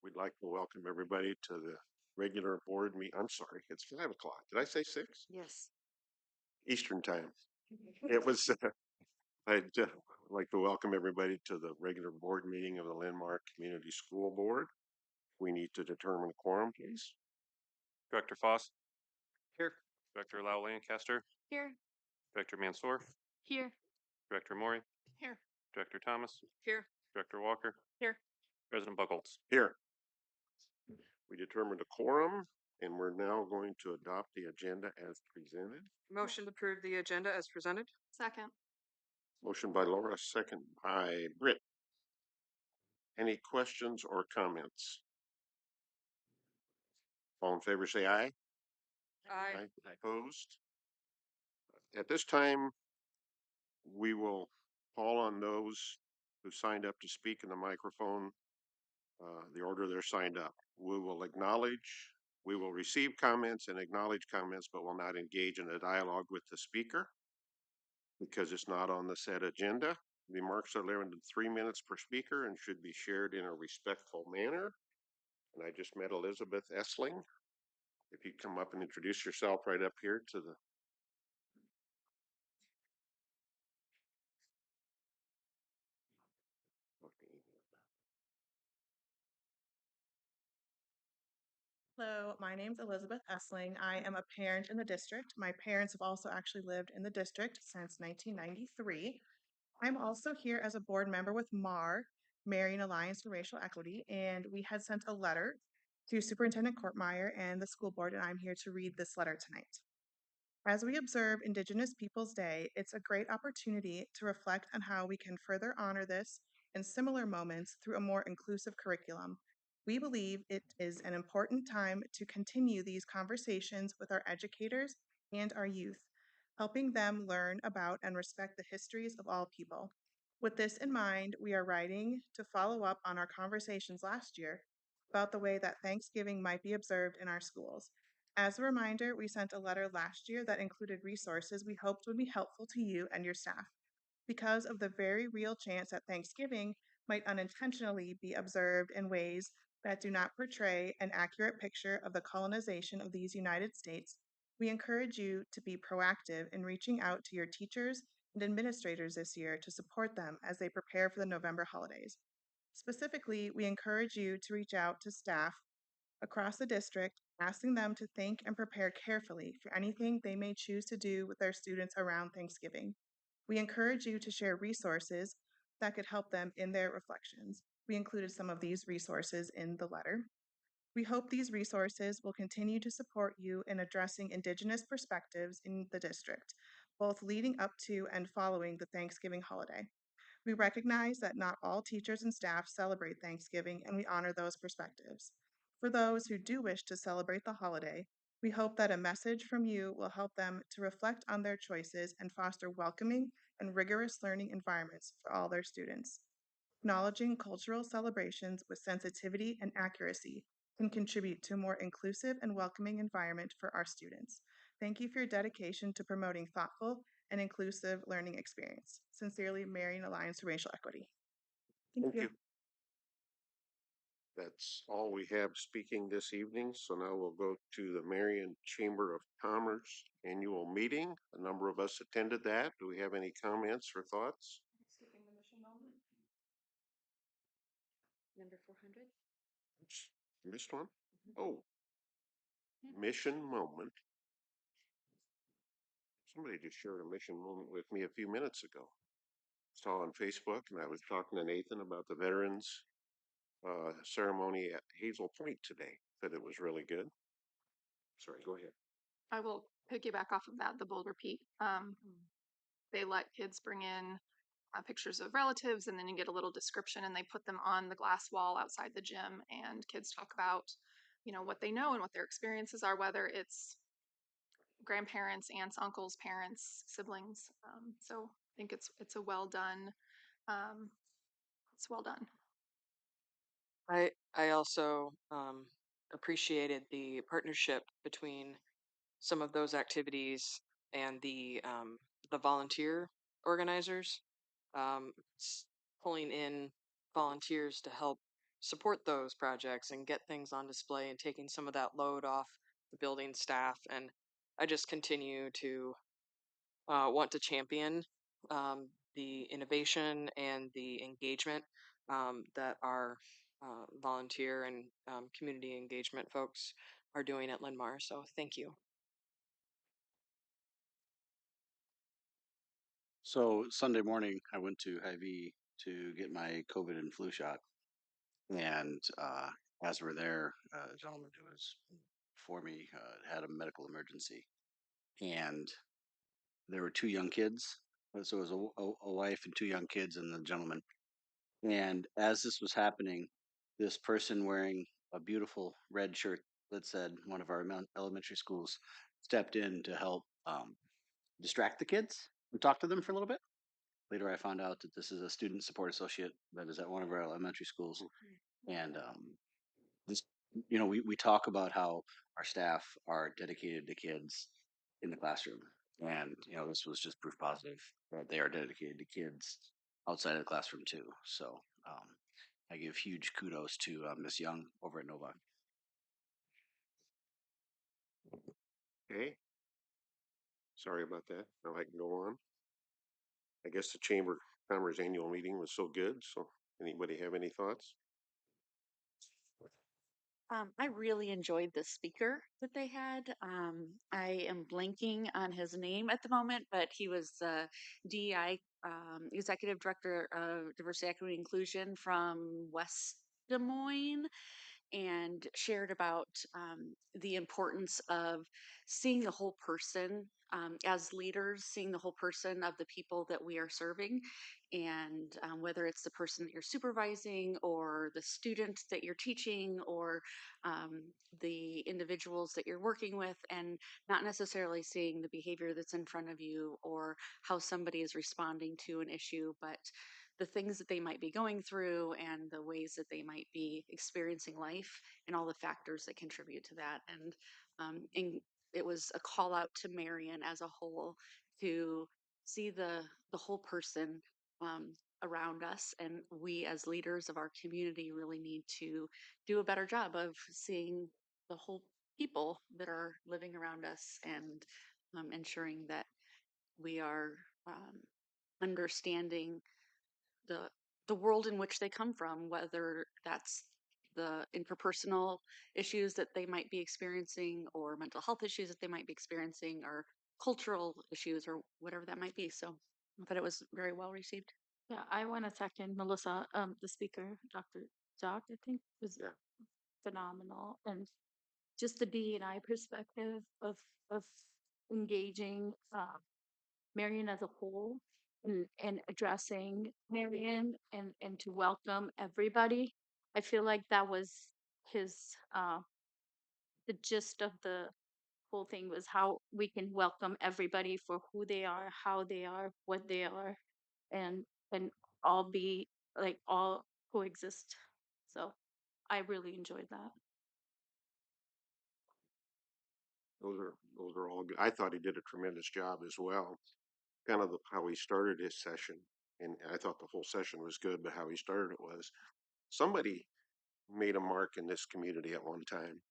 We'd like to welcome everybody to the regular board meet. I'm sorry, it's 5 o'clock. Did I say 6? Yes. Eastern time. It was, I'd like to welcome everybody to the regular board meeting of the Linn-Mar Community School Board. We need to determine quorum, please. Director Foss, Here. Director Lau Lancaster, Here. Director Mansour, Here. Director Maury, Here. Director Thomas, Here. Director Walker, Here. President Buckholz. Here. We determined a quorum, and we're now going to adopt the agenda as presented. Motion to approve the agenda as presented. Second. Motion by Laura, second by Britt. Any questions or comments? All in favor, say aye. Aye. Opposed? At this time, we will call on those who signed up to speak in the microphone, the order they're signed up. We will receive comments and acknowledge comments, but will not engage in a dialogue with the speaker because it's not on the set agenda. The remarks are limited to 3 minutes per speaker and should be shared in a respectful manner. And I just met Elizabeth Essling. If you come up and introduce yourself right up here to the Hello, my name's Elizabeth Essling. I am a parent in the district. My parents have also actually lived in the district since 1993. I'm also here as a board member with MAR, Marion Alliance for Racial Equity, and we had sent a letter to Superintendent Kortmeyer and the school board, and I'm here to read this letter tonight. As we observe Indigenous Peoples Day, it's a great opportunity to reflect on how we can further honor this and similar moments through a more inclusive curriculum. We believe it is an important time to continue these conversations with our educators and our youth, helping them learn about and respect the histories of all people. With this in mind, we are writing to follow up on our conversations last year about the way that Thanksgiving might be observed in our schools. As a reminder, we sent a letter last year that included resources we hoped would be helpful to you and your staff. Because of the very real chance that Thanksgiving might unintentionally be observed in ways that do not portray an accurate picture of the colonization of these United States, we encourage you to be proactive in reaching out to your teachers and administrators this year to support them as they prepare for the November holidays. Specifically, we encourage you to reach out to staff across the district, asking them to think and prepare carefully for anything they may choose to do with their students around Thanksgiving. We encourage you to share resources that could help them in their reflections. We included some of these resources in the letter. We hope these resources will continue to support you in addressing Indigenous perspectives in the district, both leading up to and following the Thanksgiving holiday. We recognize that not all teachers and staff celebrate Thanksgiving, and we honor those perspectives. For those who do wish to celebrate the holiday, we hope that a message from you will help them to reflect on their choices and foster welcoming and rigorous learning environments for all their students. Acknowledging cultural celebrations with sensitivity and accuracy can contribute to a more inclusive and welcoming environment for our students. Thank you for your dedication to promoting thoughtful and inclusive learning experience. Sincerely, Marion Alliance for Racial Equity. Thank you. That's all we have speaking this evening. So now we'll go to the Marion Chamber of Commerce annual meeting. A number of us attended that. Do we have any comments or thoughts? Skipping the mission moment. Number 400. Oops, missed one? Oh, mission moment. Somebody just shared a mission moment with me a few minutes ago. Saw on Facebook, and I was talking to Nathan about the veterans ceremony at Hazel Point today. Said it was really good. Sorry, go ahead. I will piggyback off of that, the bold repeat. They let kids bring in pictures of relatives, and then you get a little description, and they put them on the glass wall outside the gym, and kids talk about, what they know and what their experiences are, whether it's grandparents, aunts, uncles, parents, siblings. So I think it's a well done. It's well done. I also appreciated the partnership between some of those activities and the volunteer organizers, pulling in volunteers to help support those projects and get things on display and taking some of that load off the building staff. And I just continue to want to champion the innovation and the engagement that our volunteer and community engagement folks are doing at Linn-Mar. So thank you. So Sunday morning, I went to Hy-Vee to get my COVID and flu shot. And as we're there, a gentleman who was before me had a medical emergency. And there were two young kids. So it was a wife and two young kids and the gentleman. And as this was happening, this person wearing a beautiful red shirt that said one of our elementary schools stepped in to help distract the kids and talk to them for a little bit. Later, I found out that this is a student support associate that is at one of our elementary schools. And this, we talk about how our staff are dedicated to kids in the classroom. And, this was just proof positive that they are dedicated to kids outside of the classroom too. So I give huge kudos to Miss Young over at Nova. Okay. Sorry about that. Now I can go on. I guess the Chamber of Commerce annual meeting was so good. So anybody have any thoughts? I really enjoyed the speaker that they had. I am blanking on his name at the moment, but he was DEI Executive Director of Diversity, Equity, and Inclusion from West Des Moines, and shared about the importance of seeing the whole person as leaders, seeing the whole person of the people that we are serving, and whether it's the person that you're supervising or the student that you're teaching or the individuals that you're working with, and not necessarily seeing the behavior that's in front of you or how somebody is responding to an issue, but the things that they might be going through and the ways that they might be experiencing life and all the factors that contribute to that. And it was a call out to Marion as a whole to see the whole person around us, and we as leaders of our community really need to do a better job of seeing the whole people that are living around us, and ensuring that we are understanding the the world in which they come from, whether that's the interpersonal issues that they might be experiencing or mental health issues that they might be experiencing or cultural issues or whatever that might be. So I thought it was very well received. Yeah, I want to second Melissa. The speaker, Dr. Jock, I think, was Yeah. phenomenal, and just the D&I perspective of engaging Marion as a whole and addressing Marion and to welcome everybody. I feel like that was his the gist of the whole thing was how we can welcome everybody for who they are, how they are, what they are, and and all be like all coexist. So I really enjoyed that. Those are all good. I thought he did a tremendous job as well. Kind of how he started his session, and I thought the whole session was good, but how he started it was somebody made a mark in this community at one time.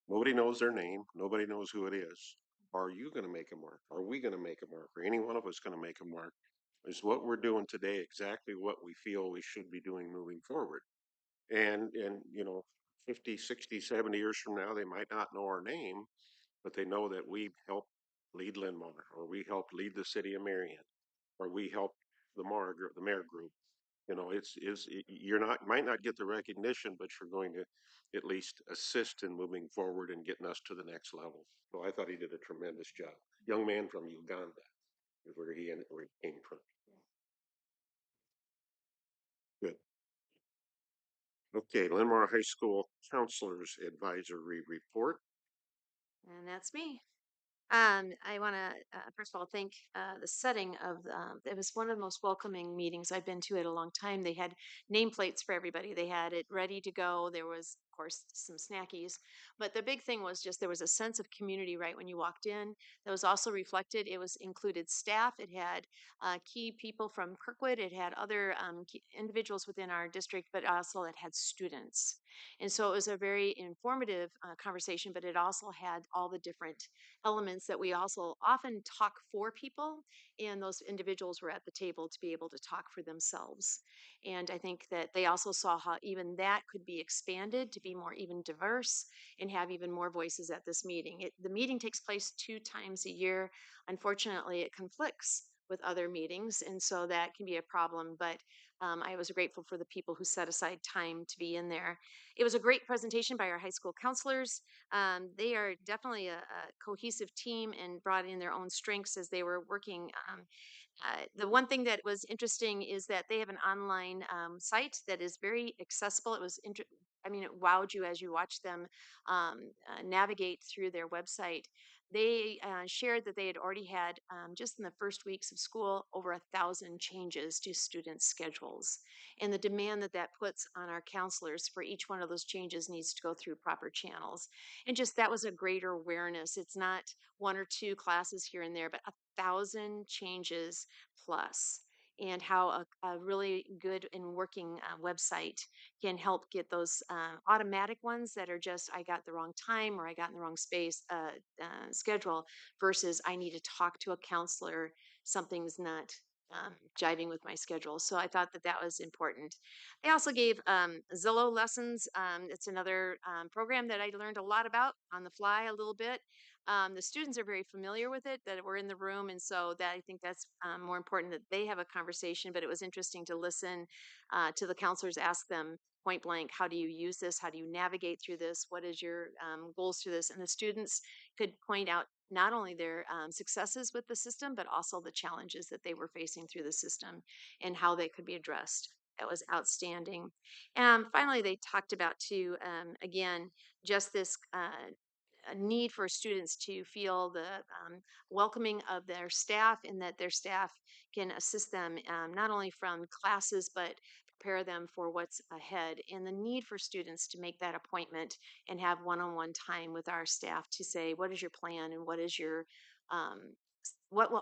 Nobody knows their name. Nobody knows who it is. Are you going to make a mark? Are we going to make a mark? Are any one of us going to make a mark? Is what we're doing today exactly what we feel we should be doing moving forward? And 50, 60, 70 years from now, they might not know our name, but they know that we helped lead Linn-Mar, or we helped lead the city of Marion, or we helped the mayor group. You're not might not get the recognition, but you're going to at least assist in moving forward and getting us to the next level. So I thought he did a tremendous job. Young man from Uganda is where he came from. Good. Okay, Linn-Mar High School Counselors Advisory Report. And that's me. I want to first of all thank the setting of it was one of the most welcoming meetings I've been to in a long time. They had nameplates for everybody. They had it ready to go. There was course, some snackies. But the big thing was just there was a sense of community right when you walked in. That was also reflected. It was included staff. It had key people from Kirkwood. It had other individuals within our district, but also it had students. And so it was a very informative conversation, but it also had all the different elements that we also often talk for people, and those individuals were at the table to be able to talk for themselves. And I think that they also saw how even that could be expanded to be more even diverse and have even more voices at this meeting. The meeting takes place 2 times a year. Unfortunately, it conflicts with other meetings, and so that can be a problem. But I was grateful for the people who set aside time to be in there. It was a great presentation by our high school counselors. They are definitely a cohesive team and brought in their own strengths as they were working. The one thing that was interesting is that they have an online site that is very accessible. It was, I mean, it wowed you as you watched them navigate through their website. They shared that they had already had, just in the first weeks of school, over 1,000 changes to students' schedules. And the demand that that puts on our counselors for each one of those changes needs to go through proper channels. And just that was a greater awareness. It's not one or two classes here and there, but 1,000 changes plus, and how a really good and working website can help get those automatic ones that are just I got the wrong time or I got in the wrong space schedule versus I need to talk to a counselor, something's not jiving with my schedule. So I thought that that was important. They also gave Zillow lessons. It's another program that I learned a lot about on the fly a little bit. The students are very familiar with it that were in the room, and so that I think that's more important that they have a conversation. But it was interesting to listen to the counselors ask them point blank, how do you use this? How do you navigate through this? What is your goals through this? And the students could point out not only their successes with the system, but also the challenges that they were facing through the system and how they could be addressed. That was outstanding. Finally, they talked about too, again, just this a need for students to feel the welcoming of their staff and that their staff can assist them not only from classes but prepare them for what's ahead, and the need for students to make that appointment and have one-on-one time with our staff to say what is your plan and what is your um,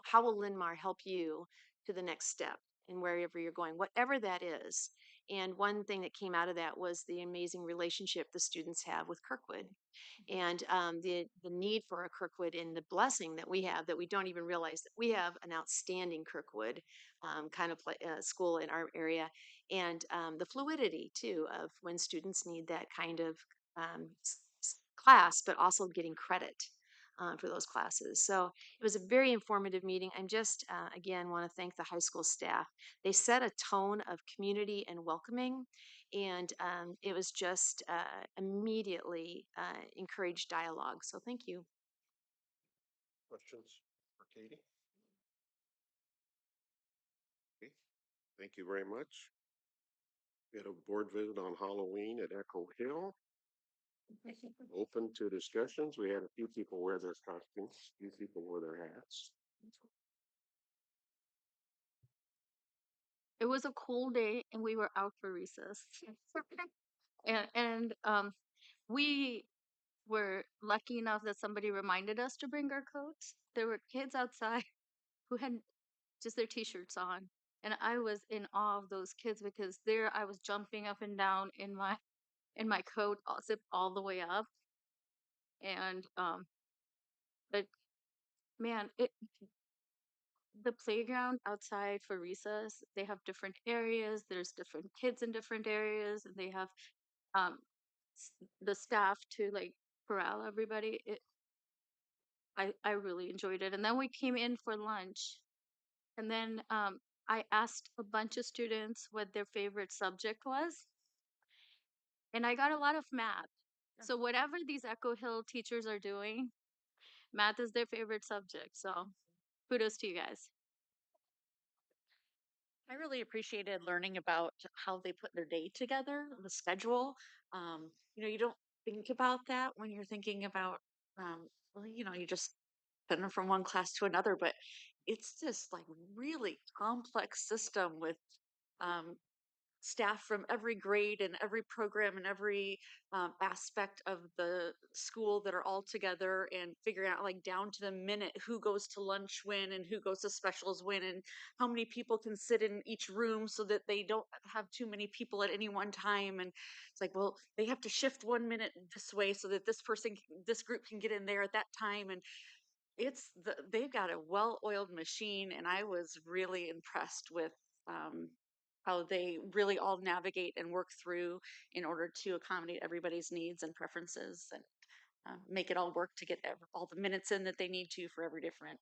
how will Linn-Mar help you to the next step and wherever you're going, whatever that is. And one thing that came out of that was the amazing relationship the students have with Kirkwood, and the need for a Kirkwood and the blessing that we have that we don't even realize that we have an outstanding Kirkwood school in our area, and the fluidity too of when students need that kind of class, but also getting credit. For those classes. So it was a very informative meeting. I'm just, again, want to thank the high school staff. They set a tone of community and welcoming, and it was just immediately encouraged dialogue. So thank you. Questions for Katie? Okay, thank you very much. We had a board visit on Halloween at Echo Hill. Open to discussions. We had a few people wear their costumes, a few people wear their hats. It was a cold day and we were out for recess. And we were lucky enough that somebody reminded us to bring our coats. There were kids outside who had just their t-shirts on. And I was in awe of those kids because there I was jumping up and down in my coat, zipped all the way up. And but man, the playground outside for recess, they have different areas. There's different kids in different areas, and they have um the staff to like corral everybody. I really enjoyed it. And then we came in for lunch, and then I asked a bunch of students what their favorite subject was, and I got a lot of math. So whatever these Echo Hill teachers are doing, math is their favorite subject. So kudos to you guys. I really appreciated learning about how they put their day together, the schedule. You don't think about that when you're thinking about, you just send them from one class to another, but it's just like really complex system with um, staff from every grade and every program and every aspect of the school that are all together and figuring out like down to the minute who goes to lunch when and who goes to specials when and how many people can sit in each room so that they don't have too many people at any one time. And it's like, well, they have to shift 1 minute this way so that this group can get in there at that time. And they've got a well-oiled machine, and I was really impressed with um, how they really all navigate and work through in order to accommodate everybody's needs and preferences and make it all work to get all the minutes in that they need to for every different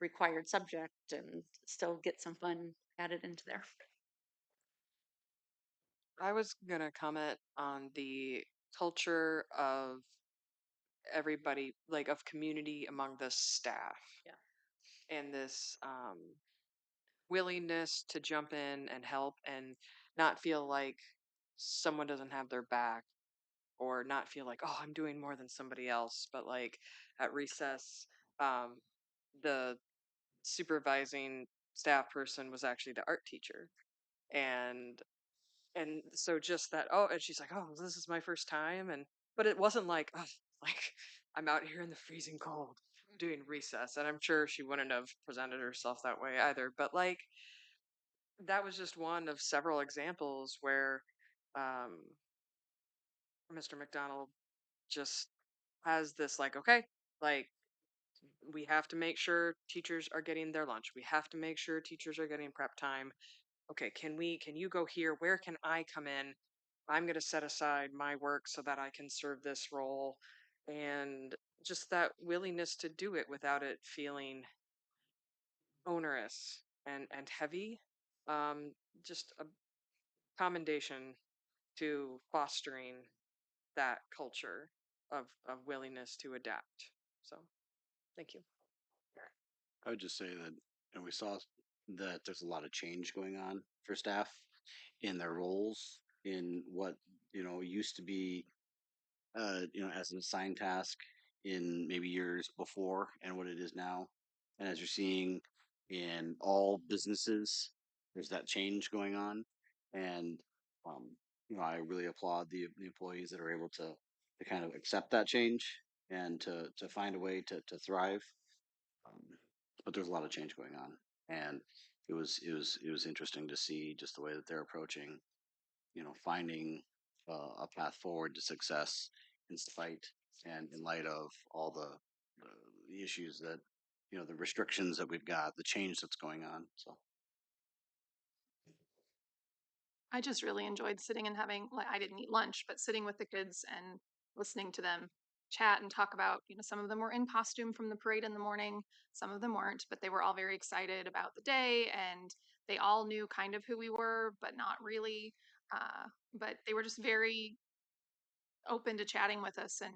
required subject and still get some fun added into there. I was gonna comment on the culture of everybody, like of community among the staff. Yeah. And this willingness to jump in and help and not feel like someone doesn't have their back or not feel like, oh, I'm doing more than somebody else. But like at recess, um, the supervising staff person was actually the art teacher. And so just that, oh, and she's like, oh, this is my first time. And but it wasn't like, oh, like I'm out here in the freezing cold doing recess. And I'm sure she wouldn't have presented herself that way either. But like that was just one of several examples where um, Mr. McDonald just has this like, okay, like we have to make sure teachers are getting their lunch. We have to make sure teachers are getting prep time. Okay, can you go here? Where can I come in? I'm going to set aside my work so that I can serve this role. And just that willingness to do it without it feeling onerous and heavy. Um, just a commendation to fostering that culture of willingness to adapt. So thank you. I would just say that, and we saw that there's a lot of change going on for staff in their roles in what, used to be, as an assigned task in maybe years before and what it is now. And as you're seeing in all businesses, there's that change going on. And, um, I really applaud the employees that are able to kind of accept that change and to find a way to thrive. Um, but there's a lot of change going on, and it was interesting to see just the way that they're approaching, finding a path forward to success in spite and in light of all the issues that, the restrictions that we've got, the change that's going on. So I just really enjoyed sitting and having, like, I didn't eat lunch, but sitting with the kids and listening to them chat and talk about, some of them were in costume from the parade in the morning, some of them weren't, but they were all very excited about the day and they all knew kind of who we were, but not really. But they were just very open to chatting with us, and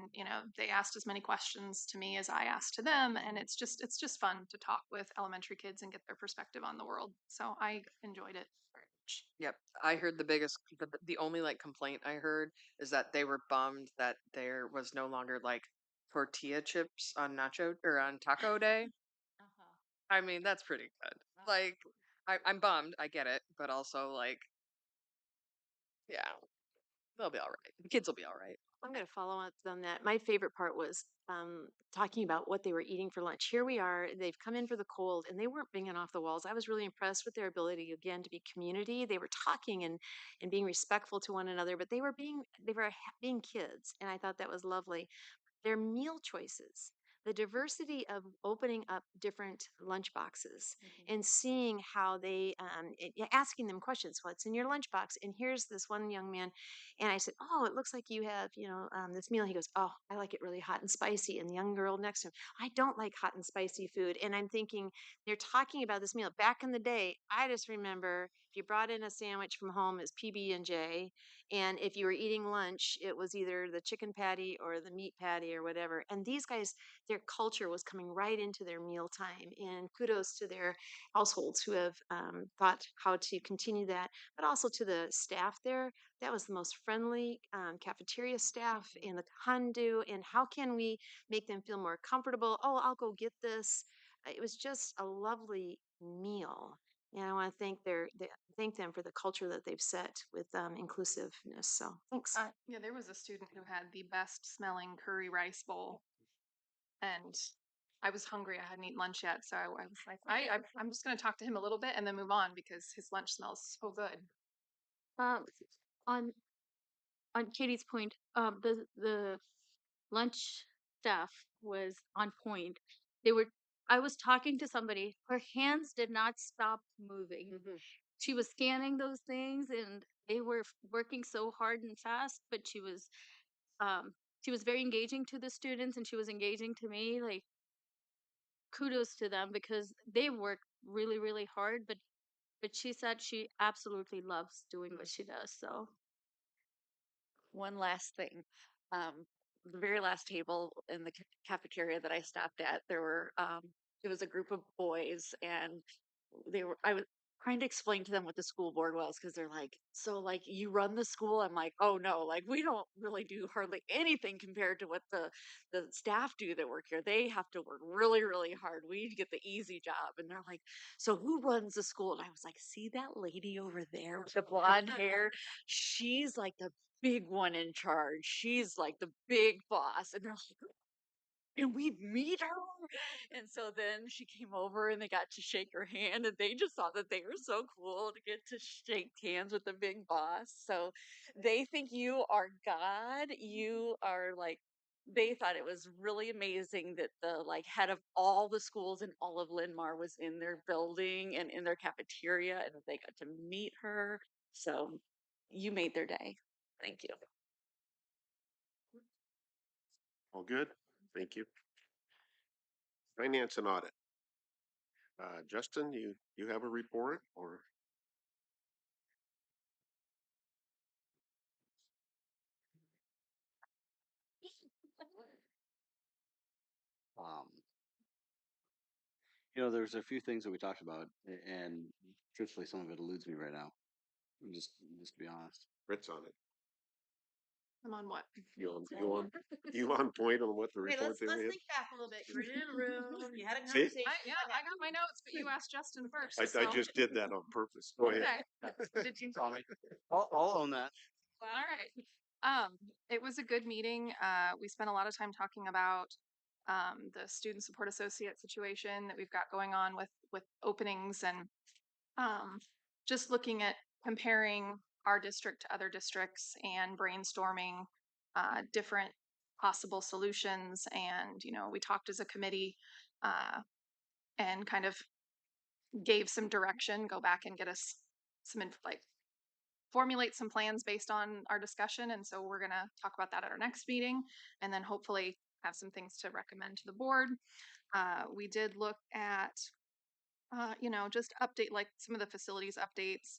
they asked as many questions to me as I asked to them, and it's just fun to talk with elementary kids and get their perspective on the world. So I enjoyed it very much. Yep, I heard the only like complaint I heard is that they were bummed that there was no longer like tortilla chips on nacho or on taco day. I mean, that's pretty good. Like, I'm bummed. I get it, but also like, yeah, they'll be all right. The kids will be all right. I'm going to follow up on that. My favorite part was talking about what they were eating for lunch. Here we are, they've come in for the cold and they weren't banging off the walls. I was really impressed with their ability, again, to be community. They were talking and being respectful to one another, but they were being kids. And I thought that was lovely. Their meal choices, the diversity of opening up different lunch boxes and seeing how yeah, asking them questions. What's in your lunchbox? And here's this one young man, and I said, "Oh, it looks like you have, this meal." He goes, "Oh, I like it really hot and spicy." And the young girl next to him, "I don't like hot and spicy food." And I'm thinking, they're talking about this meal. Back in the day, I just remember if you brought in a sandwich from home, it's PB&J, and if you were eating lunch, it was either the chicken patty or the meat patty or whatever. And these guys, their culture was coming right into their mealtime. And kudos to their households who have thought how to continue that, but also to the staff there. That was the most friendly cafeteria staff and the Handu. And how can we make them feel more comfortable? Oh, I'll go get this. It was just a lovely meal. and I want to thank them for the culture that they've set with inclusiveness. So thanks. Yeah, there was a student who had the best smelling curry rice bowl, and I was hungry. I hadn't eaten lunch yet, so I was like, I'm just going to talk to him a little bit and then move on because his lunch smells so good. Um, on Katie's point, the lunch staff was on point. They were. I was talking to somebody. Her hands did not stop moving. She was scanning those things, and they were working so hard and fast. But um, she was very engaging to the students, and she was engaging to me. Like, kudos to them because they work really, really hard. But she said she absolutely loves doing what she does. So One last thing. The very last table in the cafeteria that I stopped at, it was a group of boys, and I was trying to explain to them what the school board was because they're like, so like you run the school? I'm like, oh no, like we don't really do hardly anything compared to what the staff do that work here. They have to work really, really hard. We get the easy job. And they're like, so who runs the school? And I was like, see that lady over there with the blonde hair? She's like the big one in charge. She's like the big boss. And they're like, and we'd meet her. And so then she came over and they got to shake her hand, and they just thought that they were so cool to get to shake hands with the big boss. So they think you are God. You are like, they thought it was really amazing that the like head of all the schools in all of Linn-Mar was in their building and in their cafeteria, and they got to meet her. So you made their day. Thank you. All good? Thank you. Finance and audit. Justin, you have a report or? Um, you know, there's a few things that we talked about, and truthfully, some of it eludes me right now. Just to be honest. Fritz on it. I'm on what? You on point on what the Okay, report they let's made? think back a little bit. You were in a room, you had a See? conversation. I got my notes, but you asked Justin first. I so. just did that on purpose. Go ahead. Okay. Did you? I'll own that. All right. It was a good meeting. We spent a lot of time talking about the student support associate situation that we've got going on with openings and just looking at comparing our district to other districts and brainstorming different possible solutions. And we talked as a committee and kind of gave some direction. Go back and get us some like formulate some plans based on our discussion. And so we're going to talk about that at our next meeting and then hopefully have some things to recommend to the board. We did look at, just update like some of the facilities updates.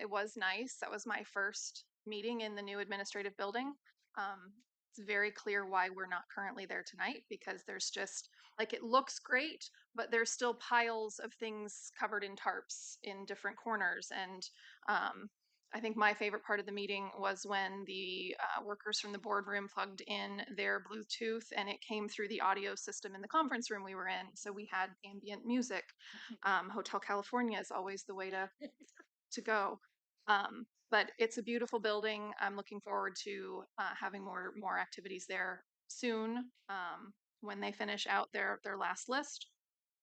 It was nice. That was my first meeting in the new administrative building. It's very clear why we're not currently there tonight because there's just like it looks great, but there's still piles of things covered in tarps in different corners. And I think my favorite part of the meeting was when the workers from the boardroom plugged in their Bluetooth and it came through the audio system in the conference room we were in. So we had ambient music. Hotel California is always the way to go. But it's a beautiful building. I'm looking forward to having more activities there soon when they finish out their last list.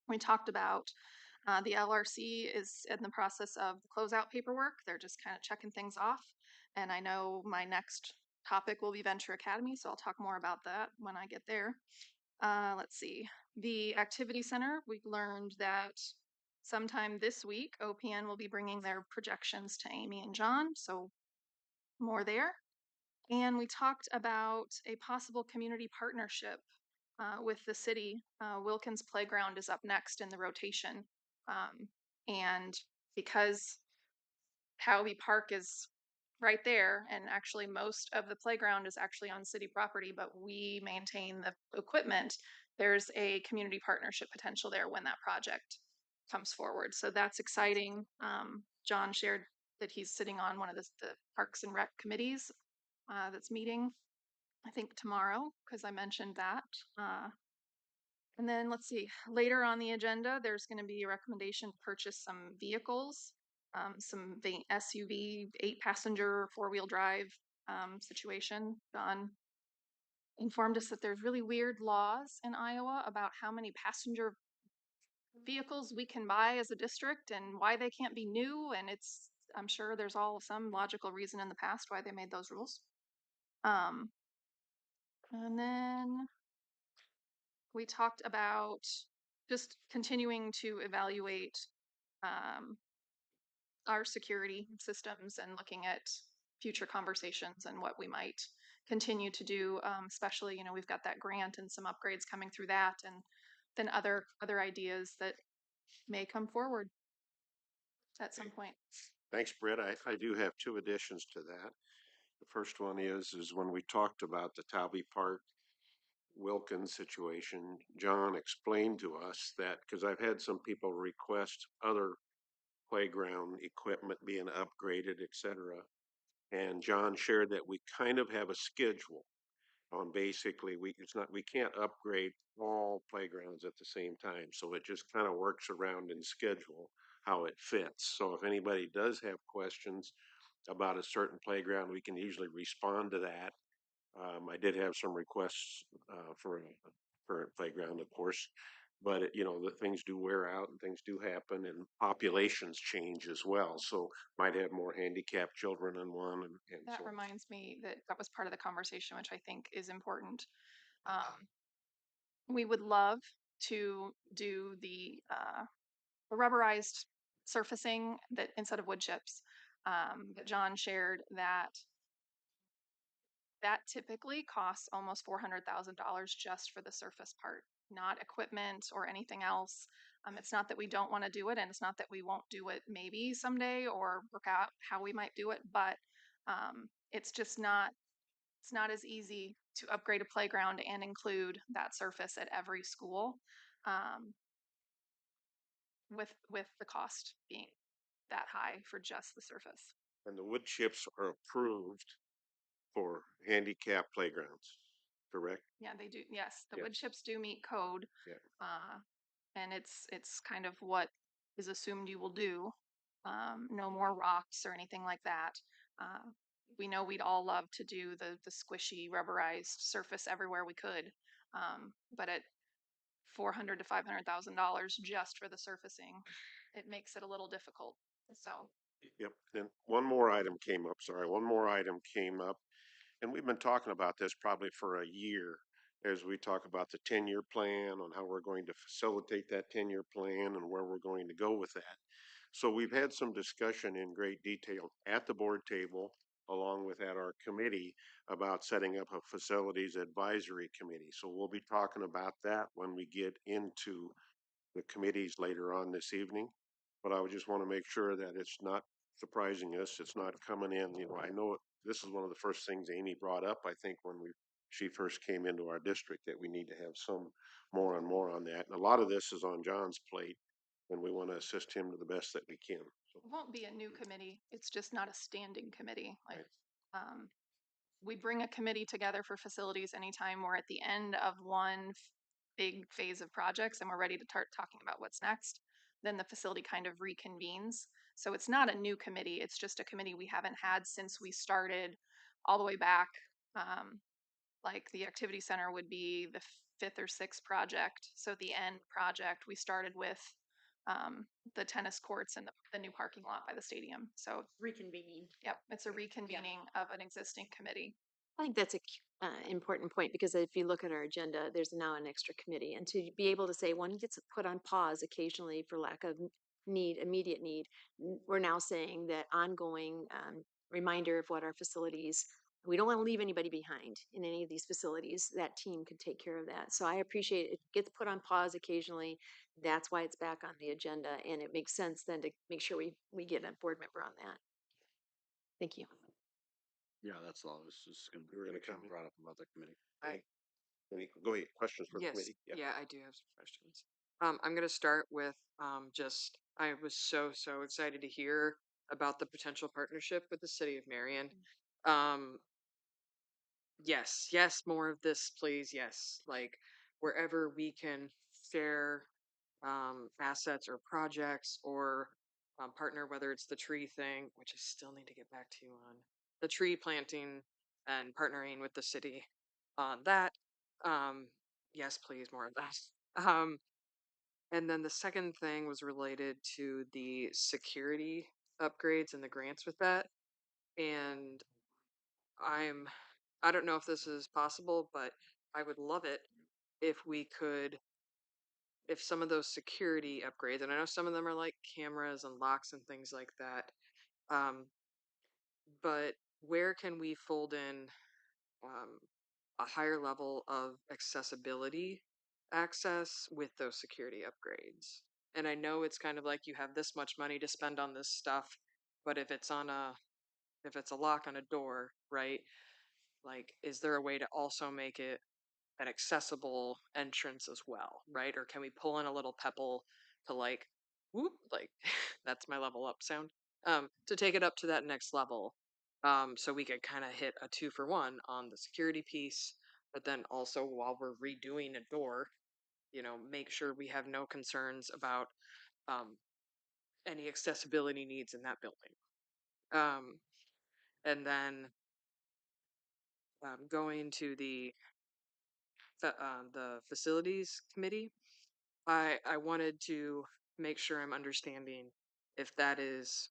We talked about the LRC is in the process of the closeout paperwork. They're just kind of checking things off. And I know my next topic will be Venture Academy, so I'll talk more about that when I get there. Let's see. The Activity Center, we learned that sometime this week, OPN will be bringing their projections to Amy and John, so more there. And we talked about a possible community partnership with the city. Wilkins Playground is up next in the rotation. And because Howby Park is right there, and actually most of the playground is actually on city property, but we maintain the equipment, there's a community partnership potential there when that project comes forward. So that's exciting. John shared that he's sitting on one of the Parks and Rec committees that's meeting, I think tomorrow, because I mentioned that. And then let's see, later on the agenda, there's going to be a recommendation to purchase some vehicles, some SUV, 8-passenger, 4-wheel drive situation. Don informed us that there's really weird laws in Iowa about how many passenger vehicles we can buy as a district and why they can't be new. And I'm sure there's some logical reason in the past why they made those rules. And then we talked about just continuing to evaluate our security systems and looking at future conversations and what we might continue to do. Especially, we've got that grant and some upgrades coming through that, and then other ideas that may come forward at some point. Thanks, Britt. I do have two additions to that. The first one is when we talked about the Towby Park Wilkins situation, John explained to us that, because I've had some people request other playground equipment being upgraded, etc. And John shared that we kind of have a schedule on basically we can't upgrade all playgrounds at the same time. So it just kind of works around in schedule how it fits. So if anybody does have questions about a certain playground, we can easily respond to that. I did have some requests for a current playground, of course, but the things do wear out and things do happen, and populations change as well. So might have more handicapped children in one, and That so reminds me that was part of the conversation, which I think is important. We would love to do the rubberized surfacing that instead of wood chips. But John shared that typically costs almost $400,000 just for the surface part, not equipment or anything else. It's not that we don't want to do it, and it's not that we won't do it maybe someday or work out how we might do it, but it's just not. It's not as easy to upgrade a playground and include that surface at every school, um, with the cost being that high for just the surface. and the wood chips are approved for handicap playgrounds, correct? Yeah, they do. Yes, the Yeah. wood chips do meet code. Yeah. And it's kind of what is assumed you will do. No more rocks or anything like that. We know we'd all love to do the squishy rubberized surface everywhere we could, but at $400,000 to $500,000 just for the surfacing, it makes it a little difficult. So Yep. Then one more item came up. Sorry, one more item came up, and we've been talking about this probably for a year as we talk about the 10-year plan on how we're going to facilitate that 10-year plan and where we're going to go with that. So we've had some discussion in great detail at the board table, along with at our committee, about setting up a facilities advisory committee. So we'll be talking about that when we get into the committees later on this evening. But I would just want to make sure that it's not surprising us. It's not coming in. I know this is one of the first things Amy brought up, I think, when she first came into our district, that we need to have some more and more on that. And a lot of this is on John's plate, and we want to assist him to the best that we can. So, it won't be a new committee. It's just not a standing committee. Like, right. We bring a committee together for facilities anytime we're at the end of one big phase of projects and we're ready to start talking about what's next. Then the facility kind of reconvenes. So it's not a new committee. It's just a committee we haven't had since we started all the way back. Like the activity center would be the 5th or 6th project. So the end project, we started with the tennis courts and the new parking lot by the stadium. So Reconvening. yep, it's a reconvening of an existing committee. I think that's a important point, because if you look at our agenda, there's now an extra committee, and to be able to say one gets put on pause occasionally for lack of immediate need. We're now saying that ongoing reminder of what our facilities. We don't want to leave anybody behind in any of these facilities. That team could take care of that. So I appreciate it gets put on pause occasionally. That's why it's back on the agenda, and it makes sense then to make sure we get a board member on that. Thank you. Yeah, that's all. I was just going to You were gonna comment? brought up about the committee. Go ahead. Questions for the Yes, committee? yeah, I do have some questions. I'm going to start with I was so excited to hear about the potential partnership with the city of Marion. Um, yes, more of this, please. Yes, like wherever we can share assets or projects or partner, whether it's the tree thing, which I still need to get back to you on the tree planting and partnering with the city on that. Yes, please, more of that. And then the second thing was related to the security upgrades and the grants with that. And I'm, I don't know if this is possible, but I would love it if we could, if some of those security upgrades, and I know some of them are like cameras and locks and things like that, um, but where can we fold in um, a higher level of accessibility access with those security upgrades? And I know it's kind of like you have this much money to spend on this stuff, but if it's a lock on a door, right? Like, is there a way to also make it an accessible entrance as well, right? Or can we pull in a little pebble to like, whoop, like that's my level up sound, to take it up to that next level, so we could kind of hit a 2-for-1 on the security piece, but then also while we're redoing a door, make sure we have no concerns about um, any accessibility needs in that building. And then going to the facilities committee, I wanted to make sure I'm understanding if that is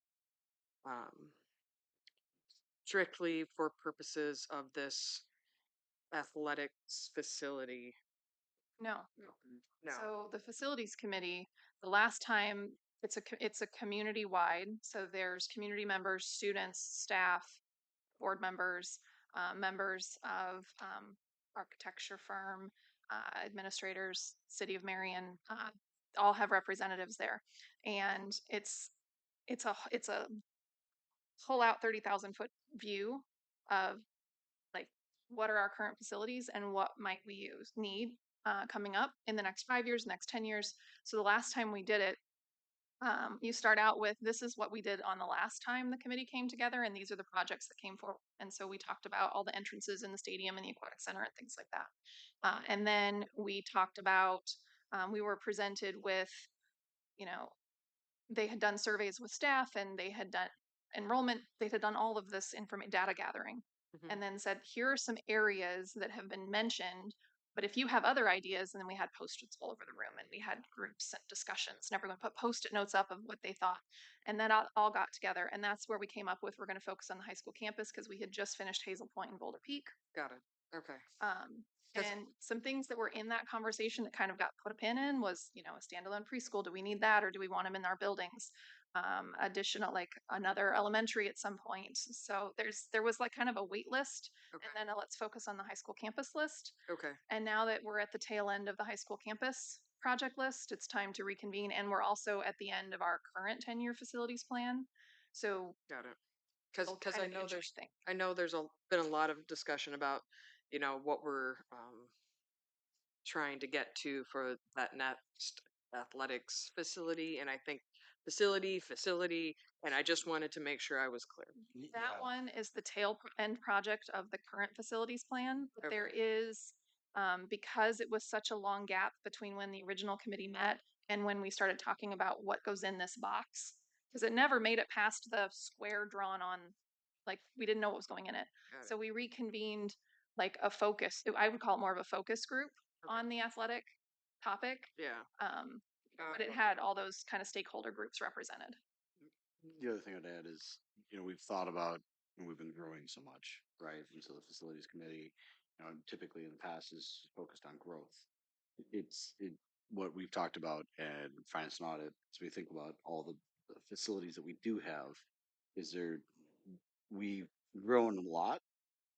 um, strictly for purposes of this athletics facility. No. No. So the facilities committee, the last time it's a community wide. So there's community members, students, staff, board members, members of architecture firm, administrators, City of Marion, all have representatives there, and it's a pull out 30,000 foot view of like what are our current facilities and what might we need coming up in the next 5 years, next 10 years. So the last time we did it, you start out with this is what we did on the last time the committee came together, and these are the projects that came forward. And so we talked about all the entrances in the stadium and the aquatic center and things like that. And then we talked about, we were presented with, you know, they had done surveys with staff and they had done enrollment, they had done all of this information data gathering, Mhm. and then said, here are some areas that have been mentioned. But if you have other ideas, and then we had post-its all over the room and we had groups and discussions, and everyone put post-it notes up of what they thought. And then all got together. And that's where we came up with, we're going to focus on the high school campus because we had just finished Hazel Point and Boulder Peak. Got it. Okay. 'Cause- And some things that were in that conversation that kind of got put a pin in was, a standalone preschool. Do we need that, or do we want them in our buildings? Additional, like another elementary at some point. So there was like kind of a wait list, Okay. and then a let's focus on the high school campus list. Okay. And now that we're at the tail end of the high school campus project list, it's time to reconvene. And we're also at the end of our current 10-year facilities plan. So Got it. it'll Because kind I of be know there's interesting. been a lot of discussion about what we're trying to get to for that next athletics facility, and I think facility, and I just wanted to make sure I was clear. That one is the tail end project of the current facilities plan. But there Okay. is, because it was such a long gap between when the original committee met and when we started talking about what goes in this box, because it never made it past the square drawn on, like we didn't know what was going in it. Got it. So we reconvened like a focus, I would call it more of a focus group on the athletic topic. Yeah. But it had all those kind of stakeholder groups represented. The other thing I'd add is, we've thought about, and we've been growing so much, right? And so the facilities committee, typically in the past is focused on growth. What we've talked about and finance and audit, as we think about all the facilities that we do have, is we've grown a lot,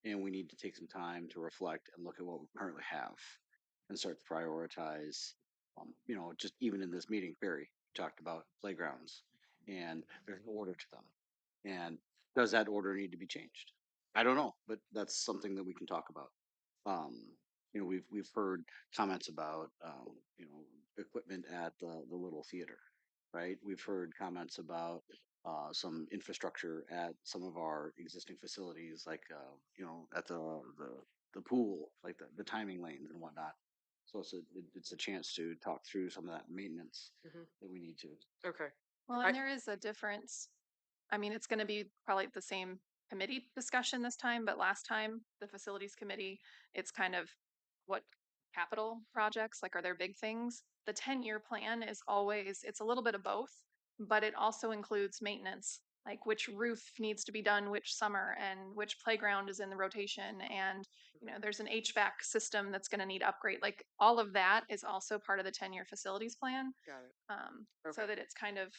and we need to take some time to reflect and look at what we currently have and start to prioritize. Just even in this meeting, Barry talked about playgrounds, and there's an order to them. And does that order need to be changed? I don't know, but that's something that we can talk about. Um, we've heard comments about equipment at the little theater, right? We've heard comments about some infrastructure at some of our existing facilities, like at the pool, like the timing lanes and whatnot. So it's a chance to talk through some of that maintenance Mhm. that we need to. Okay. Well, and there is a difference. I mean, it's going to be probably the same committee discussion this time, but last time, the facilities committee, it's kind of what capital projects, like, are there big things? The 10-year plan is always, it's a little bit of both, but it also includes maintenance, like which roof needs to be done which summer and which playground is in the rotation. And, there's an HVAC system that's going to need upgrade. Like, all of that is also part of the 10-year facilities plan. Got it. So Okay. that it's kind of,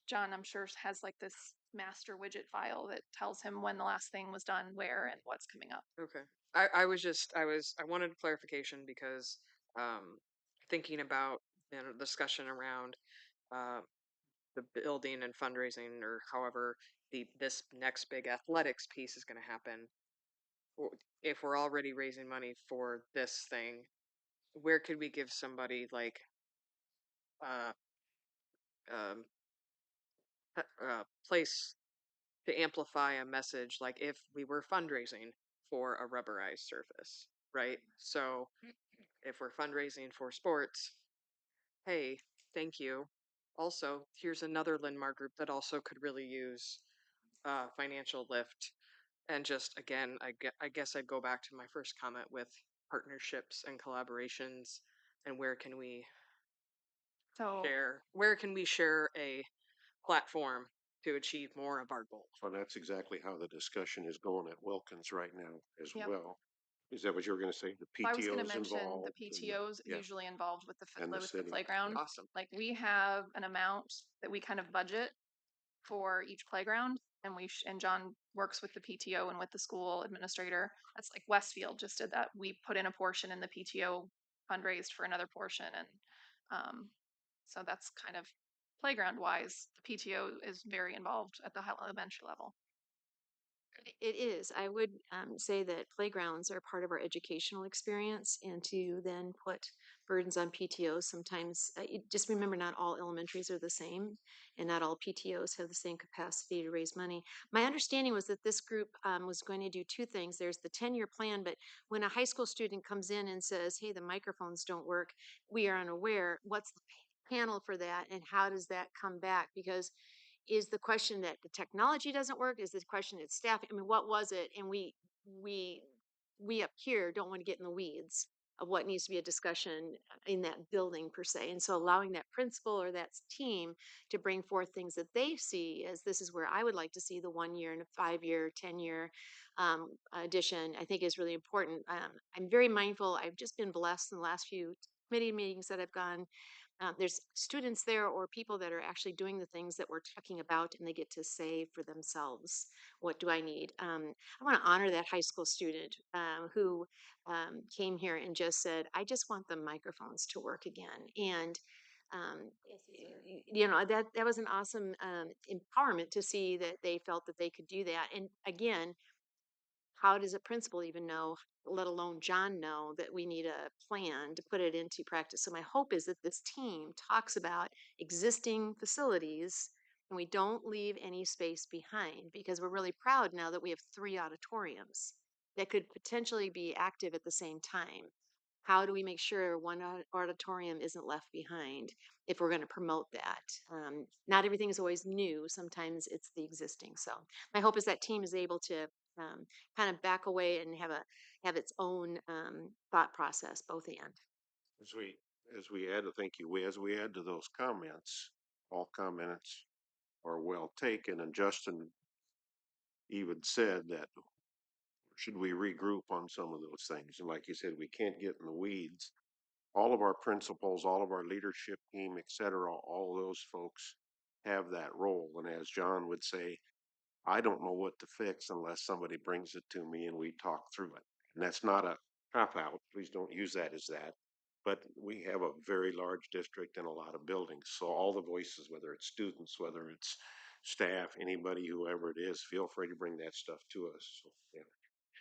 John, I'm sure, has like this master widget file that tells him when the last thing was done, where, and what's coming up. Okay. I wanted clarification because thinking about discussion around uh, the building and fundraising, or however this next big athletics piece is going to happen. If we're already raising money for this thing, where could we give somebody like uh, um, place to amplify a message, like if we were fundraising for a rubberized surface, right? So if we're fundraising for sports, hey, thank you. Also, here's another Linn-Mar group that also could really use financial lift. And just again, I guess I'd go back to my first comment with partnerships and collaborations, and So, where can we share a platform to achieve more of our goals? So that's exactly how the discussion is going at Wilkins right now as yep. well. Is that what you were going to say? The I was going to PTOs mention the involved PTOs yeah, usually involved with and the with the city. playground. Awesome. Like, we have an amount that we kind of budget for each playground, and and John works with the PTO and with the school administrator. That's like Westfield just did that. We put in a portion, and the PTO fundraised for another portion, and um, so that's kind of playground wise. The PTO is very involved at the elementary level. It is. I would say that playgrounds are part of our educational experience, and to then put burdens on PTOs sometimes, just remember, not all elementaries are the same, and not all PTOs have the same capacity to raise money. My understanding was that this group was going to do two things. There's the 10-year plan, but when a high school student comes in and says, hey, the microphones don't work, we are unaware. What's the panel for that, and how does that come back? Because is the question that the technology doesn't work? Is the question it's staff? I mean, what was it? And we we up here don't want to get in the weeds of what needs to be a discussion in that building per se. And so allowing that principal or that team to bring forth things that they see as, this is where I would like to see the 1 year and a 5 year, 10-year addition, I think is really important. I'm very mindful. I've just been blessed in the last few committee meetings that I've gone. There's students there or people that are actually doing the things that we're talking about, and they get to say for themselves, what do I need? I want to honor that high school student who came here and just said, I just want the microphones to work again. And that was an awesome empowerment to see that they felt that they could do that. And again, how does a principal even know, let alone John know, that we need a plan to put it into practice? So my hope is that this team talks about existing facilities and we don't leave any space behind, because we're really proud now that we have 3 auditoriums that could potentially be active at the same time. How do we make sure one auditorium isn't left behind if we're going to promote that? Not everything is always new. Sometimes it's the existing. So my hope is that team is able to um, kind of back away and have its own thought process, both and. As we add, thank you, as we add to those comments, all comments are well taken. And Justin even said that should we regroup on some of those things? And like you said, we can't get in the weeds. All of our principals, all of our leadership team, et cetera, all those folks have that role. And as John would say, I don't know what to fix unless somebody brings it to me and we talk through it. And that's not a cop out. Please don't use that as that. But we have a very large district and a lot of buildings. So all the voices, whether it's students, whether it's staff, anybody, whoever it is, feel free to bring that stuff to us. So, yeah.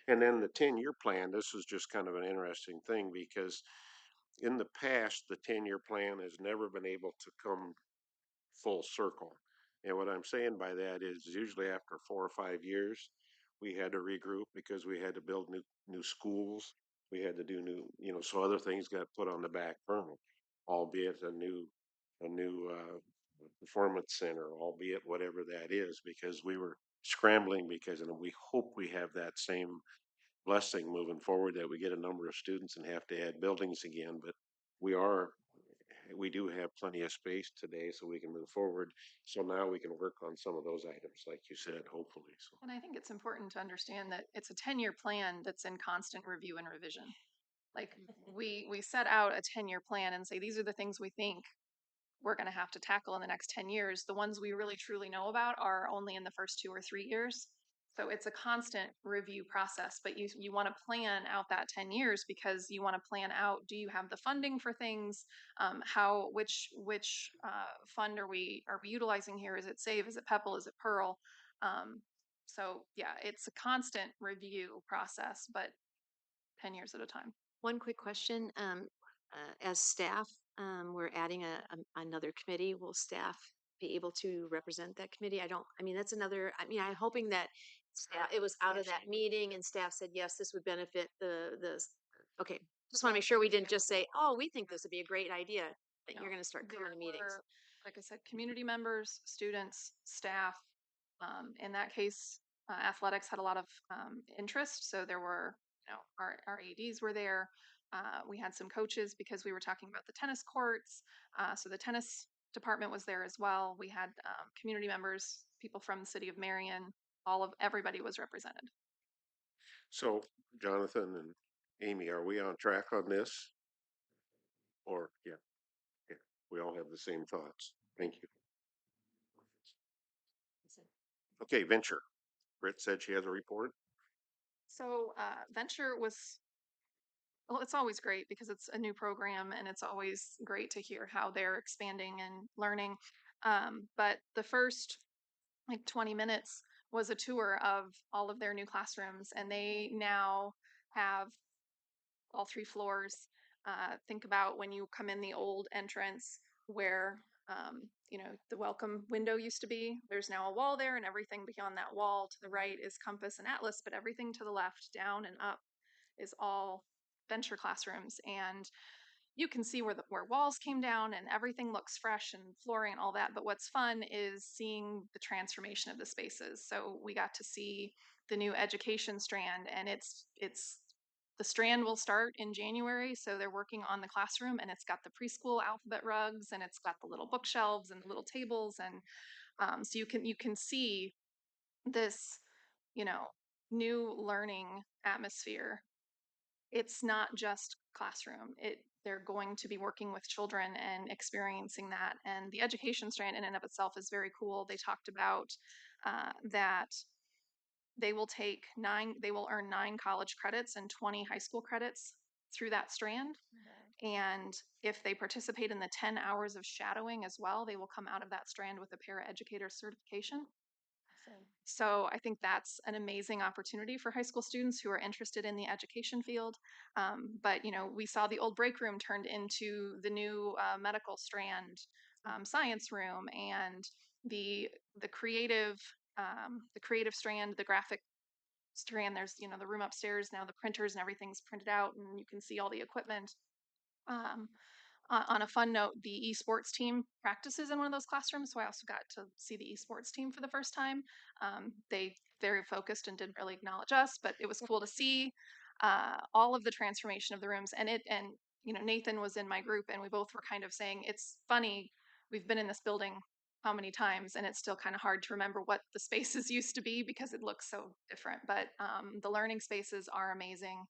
And then the 10-year plan, this is just kind of an interesting thing because in the past, the 10-year plan has never been able to come full circle. And what I'm saying by that is usually after 4 or 5 years, we had to regroup because we had to build new schools. we had to do new, so other things got put on the back burner, albeit a new performance center, albeit whatever that is, because we were scrambling and we hope we have that same blessing moving forward, that we get a number of students and have to add buildings again. But we are, we do have plenty of space today, so we can move forward. So now we can work on some of those items, like you said, hopefully. So. And I think it's important to understand that it's a 10-year plan that's in constant review and revision. Like we set out a 10-year plan and say, these are the things we think we're going to have to tackle in the next 10 years. The ones we really truly know about are only in the first 2 or 3 years. So it's a constant review process, but you want to plan out that 10 years because you want to plan out, do you have the funding for things? Which fund are we utilizing here? Is it SAVE? Is it PEPL? Is it Pearl? So yeah, it's a constant review process, but 10 years at a time. One quick question. As staff, we're adding another committee. Will staff be able to represent that committee? That's another, I'm hoping that staff, it was out of that meeting and staff said, yes, this would benefit okay. Just want to make sure we didn't just say, oh, we think this would be a great idea, that you're going to start coming to meetings. Like I said, community members, students, staff. In that case, athletics had a lot of interest. So there were, our ADs were there. We had some coaches because we were talking about the tennis courts. So the tennis department was there as well. We had community members, people from the city of Marion. Everybody was represented. So, Jonathan and Amy, are we on track on this? Or, yeah, we all have the same thoughts. Thank you. Okay, Venture. Britt said she has a report. So Venture was, well, it's always great because it's a new program and it's always great to hear how they're expanding and learning. But the first 20 minutes was a tour of all of their new classrooms, and they now have all 3 floors. Think about when you come in the old entrance where the welcome window used to be. There's now a wall there, and everything beyond that wall to the right is Compass and Atlas, but everything to the left, down and up, is all Venture classrooms. And you can see where walls came down and everything looks fresh and flooring and all that. But what's fun is seeing the transformation of the spaces. So we got to see the new education strand, and it's the strand will start in January. So they're working on the classroom, and it's got the preschool alphabet rugs, and it's got the little bookshelves and the little tables, and so you can see this, new learning atmosphere. It's not just classroom. They're going to be working with children and experiencing that. And the education strand in and of itself is very cool. They talked about that they will earn 9 college credits and 20 high school credits through that strand. And if they participate in the 10 hours of shadowing as well, they will come out of that strand with a paraeducator certification. So I think that's an amazing opportunity for high school students who are interested in the education field. But we saw the old break room turned into the new medical strand, science room, and the creative strand, the graphic strand. There's the room upstairs now, the printers and everything's printed out, and you can see all the equipment. Um, on a fun note, the esports team practices in one of those classrooms, so I also got to see the esports team for the first time. They very focused and didn't really acknowledge us, but it was cool to see all of the transformation of the rooms. And Nathan was in my group, and we both were kind of saying, it's funny, we've been in this building how many times, and it's still kind of hard to remember what the spaces used to be because it looks so different. But the learning spaces are amazing.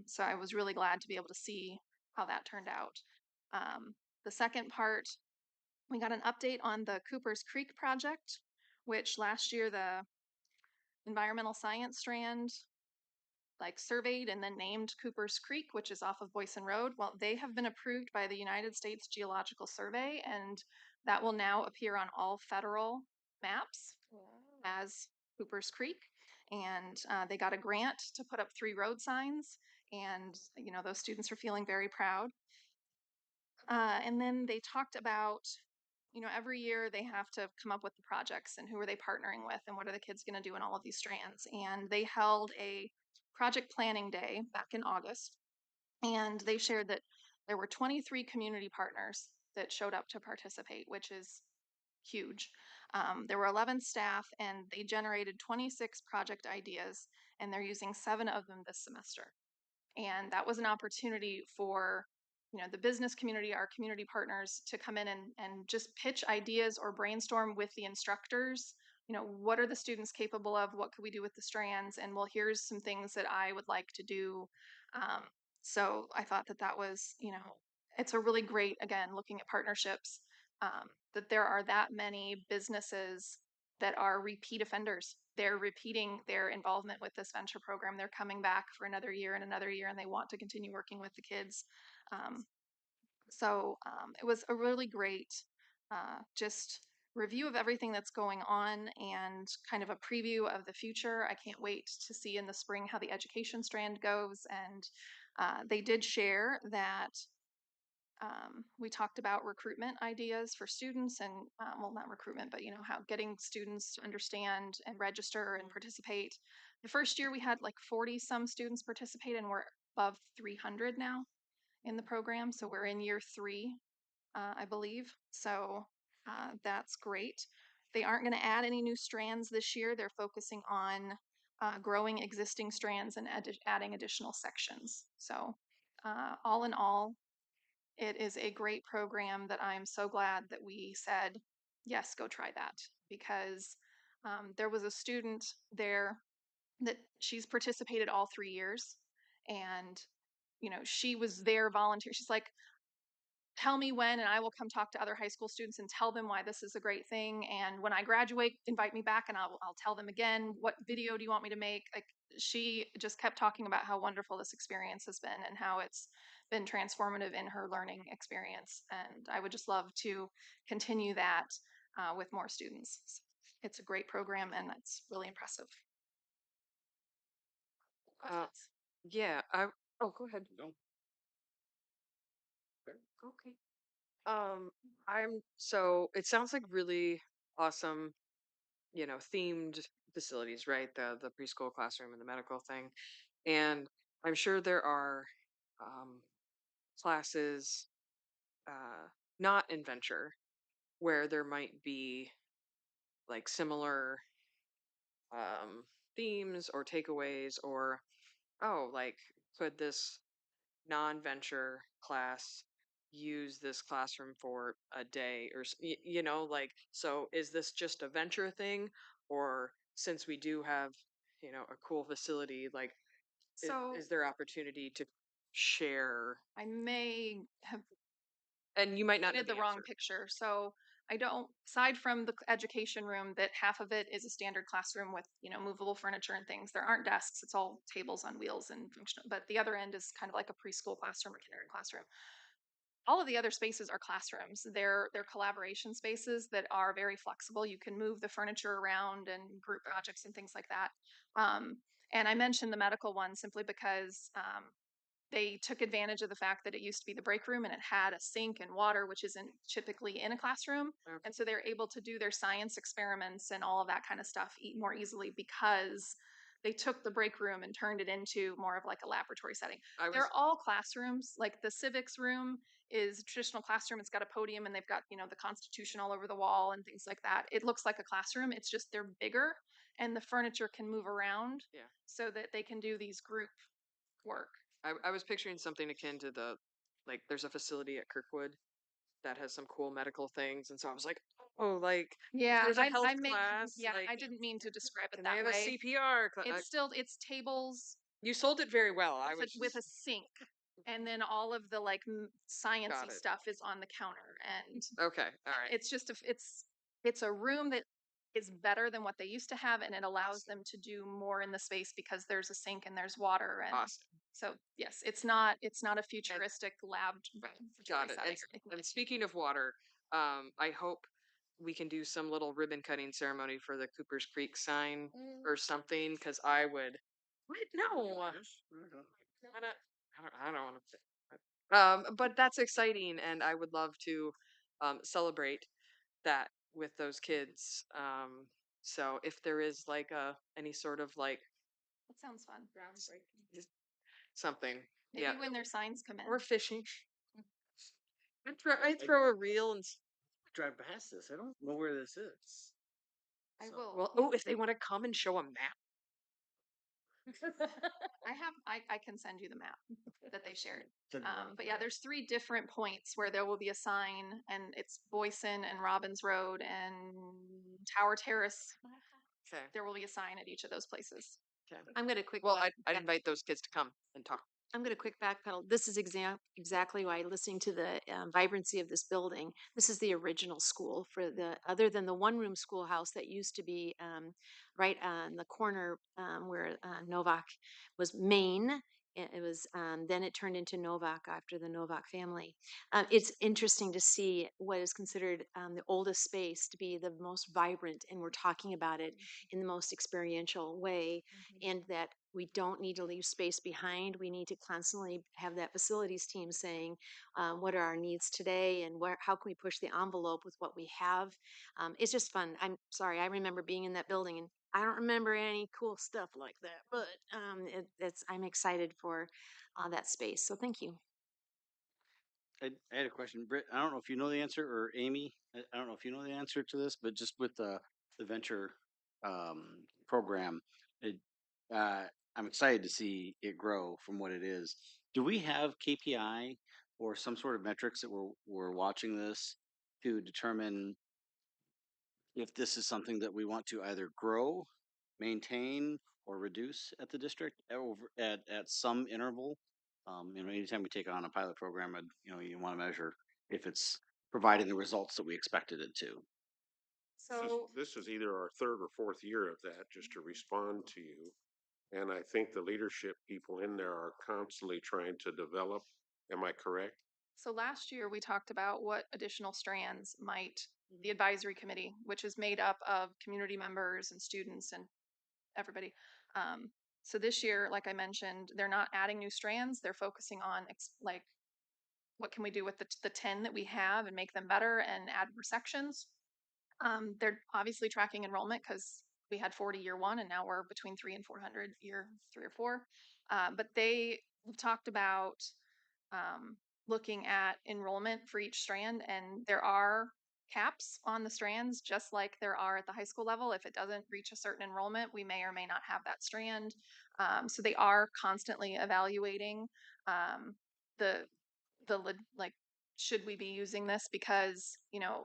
So I was really glad to be able to see how that turned out. The second part, we got an update on the Cooper's Creek project, which last year the environmental science strand surveyed and then named Cooper's Creek, which is off of Boyson Road. Well, they have been approved by the United States Geological Survey, and that will now appear on all federal maps as Cooper's Creek. And they got a grant to put up 3 road signs, and those students are feeling very proud. And then they talked about, every year they have to come up with the projects and who are they partnering with and what are the kids going to do in all of these strands. And they held a project planning day back in August, and they shared that there were 23 community partners that showed up to participate, which is huge. There were 11 staff, and they generated 26 project ideas, and they're using 7 of them this semester. And that was an opportunity for the business community, our community partners, to come in and just pitch ideas or brainstorm with the instructors. What are the students capable of? What could we do with the strands? And well, here's some things that I would like to do. um, so I thought that was, it's a really great, again, looking at partnerships, that there are that many businesses that are repeat offenders. They're repeating their involvement with this venture program. They're coming back for another year and another year, and they want to continue working with the kids. It was a really great just review of everything that's going on and kind of a preview of the future. I can't wait to see in the spring how the education strand goes. And they did share that we talked about recruitment ideas for students and, well, not recruitment, but how getting students to understand and register and participate. The first year we had like 40 some students participate, and we're above 300 now in the program. So we're in year 3, I believe. So that's great. They aren't going to add any new strands this year. They're focusing on growing existing strands and adding additional sections. So all in all, it is a great program that I'm so glad that we said, yes, go try that. Because there was a student there that she's participated all 3 years. And, she was there volunteer. She's like, tell me when, and I will come talk to other high school students and tell them why this is a great thing. And when I graduate, invite me back and I'll tell them again. What video do you want me to make? Like, she just kept talking about how wonderful this experience has been and how it's been transformative in her learning experience. And I would just love to continue that with more students. So it's a great program, and it's really impressive. Questions? Yeah, oh, go ahead. No. Okay. So it sounds like really awesome, themed facilities, right? The preschool classroom and the medical thing. And I'm sure there are um, classes, not in venture, where there might be like similar um, themes or takeaways, or, oh, like, could this non-venture class use this classroom for a day, or like, so is this just a venture thing, or since we do have a cool facility, like, So is there opportunity to share? I may have And you might not know painted the the wrong answer. picture. So I don't, aside from the education room, that half of it is a standard classroom with, movable furniture and things. There aren't desks. It's all tables on wheels and functional. But the other end is kind of like a preschool classroom or kindergarten classroom. All of the other spaces are classrooms. They're collaboration spaces that are very flexible. You can move the furniture around and group projects and things like that. And I mentioned the medical one simply because they took advantage of the fact that it used to be the break room and it had a sink and water, which isn't typically in a classroom. Okay. And so they're able to do their science experiments and all of that kind of stuff more easily because they took the break room and turned it into more of like a laboratory setting. They're all classrooms. Like the civics room is a traditional classroom. It's got a podium and they've got, the Constitution all over the wall and things like that. It looks like a classroom. It's just they're bigger and the furniture can move around, Yeah. so that they can do these group work. I was picturing something akin to like, there's a facility at Kirkwood that has some cool medical things, and so I was like, oh, like, if Yeah, there's a health I class, yeah, like, I didn't mean to describe it can they that have a way. CPR class? It's tables You sold it very well. I was with a sink, and then all of the like Got sciencey it. stuff is on the counter, and Okay, all right. it's just it's a room that is better than what they used to have, and it allows them to do more in the space because there's a sink and there's water, and Awesome. so yes, it's not a futuristic lab Got it. setting or anything. And speaking of water, I hope we can do some little ribbon cutting ceremony for the Cooper's Creek sign or something, because I would. What? No. I don't want to. But that's exciting, and I would love to celebrate that with those kids. So if there is like any sort of like That sounds fun. Groundbreaking. Something. Maybe Yeah. when their signs come in. Or fishing. I throw a reel and Drive past this. I don't know where this is. I So- will. well, oh, if they want to come and show a map. I can send you the map that they shared. Send me that. But yeah, there's 3 different points where there will be a sign, and it's Boyson and Robbins Road and Tower Terrace. Okay. There will be a sign at each of those places. Okay. I'm gonna quick. Well, back- I'd back- invite those kids to come and talk. I'm going to quick backpedal. This is exactly why, listening to the vibrancy of this building, this is the original school for other than the one-room schoolhouse that used to be right on the corner where Novak was Maine. It was then it turned into Novak after the Novak family. It's interesting to see what is considered the oldest space to be the most vibrant, and we're talking about it in the most experiential way, and that we don't need to leave space behind. We need to constantly have that facilities team saying, what are our needs today, and how can we push the envelope with what we have? It's just fun. I'm sorry, I remember being in that building, and I don't remember any cool stuff like that, but I'm excited for that space. So thank you. I had a question, Britt. I don't know if you know the answer, or Amy. I don't know if you know the answer to this, but just with the venture program, it, uh, I'm excited to see it grow from what it is. Do we have KPI or some sort of metrics that we're watching this to determine if this is something that we want to either grow, maintain, or reduce at the district at some interval? Anytime we take on a pilot program, you want to measure if it's providing the results that we expected it to. So This is either our 3rd or 4th year of that, just to respond to you. And I think the leadership people in there are constantly trying to develop. Am I correct? So last year we talked about what additional strands might the advisory committee, which is made up of community members and students and everybody. So this year, like I mentioned, they're not adding new strands. They're focusing on like what can we do with the 10 that we have and make them better and add more sections. They're obviously tracking enrollment because we had 40 year 1 and now we're between 3 and 400 year 3 or 4. But they talked about looking at enrollment for each strand, and there are caps on the strands, just like there are at the high school level. If it doesn't reach a certain enrollment, we may or may not have that strand. So they are constantly evaluating the like, should we be using this? Because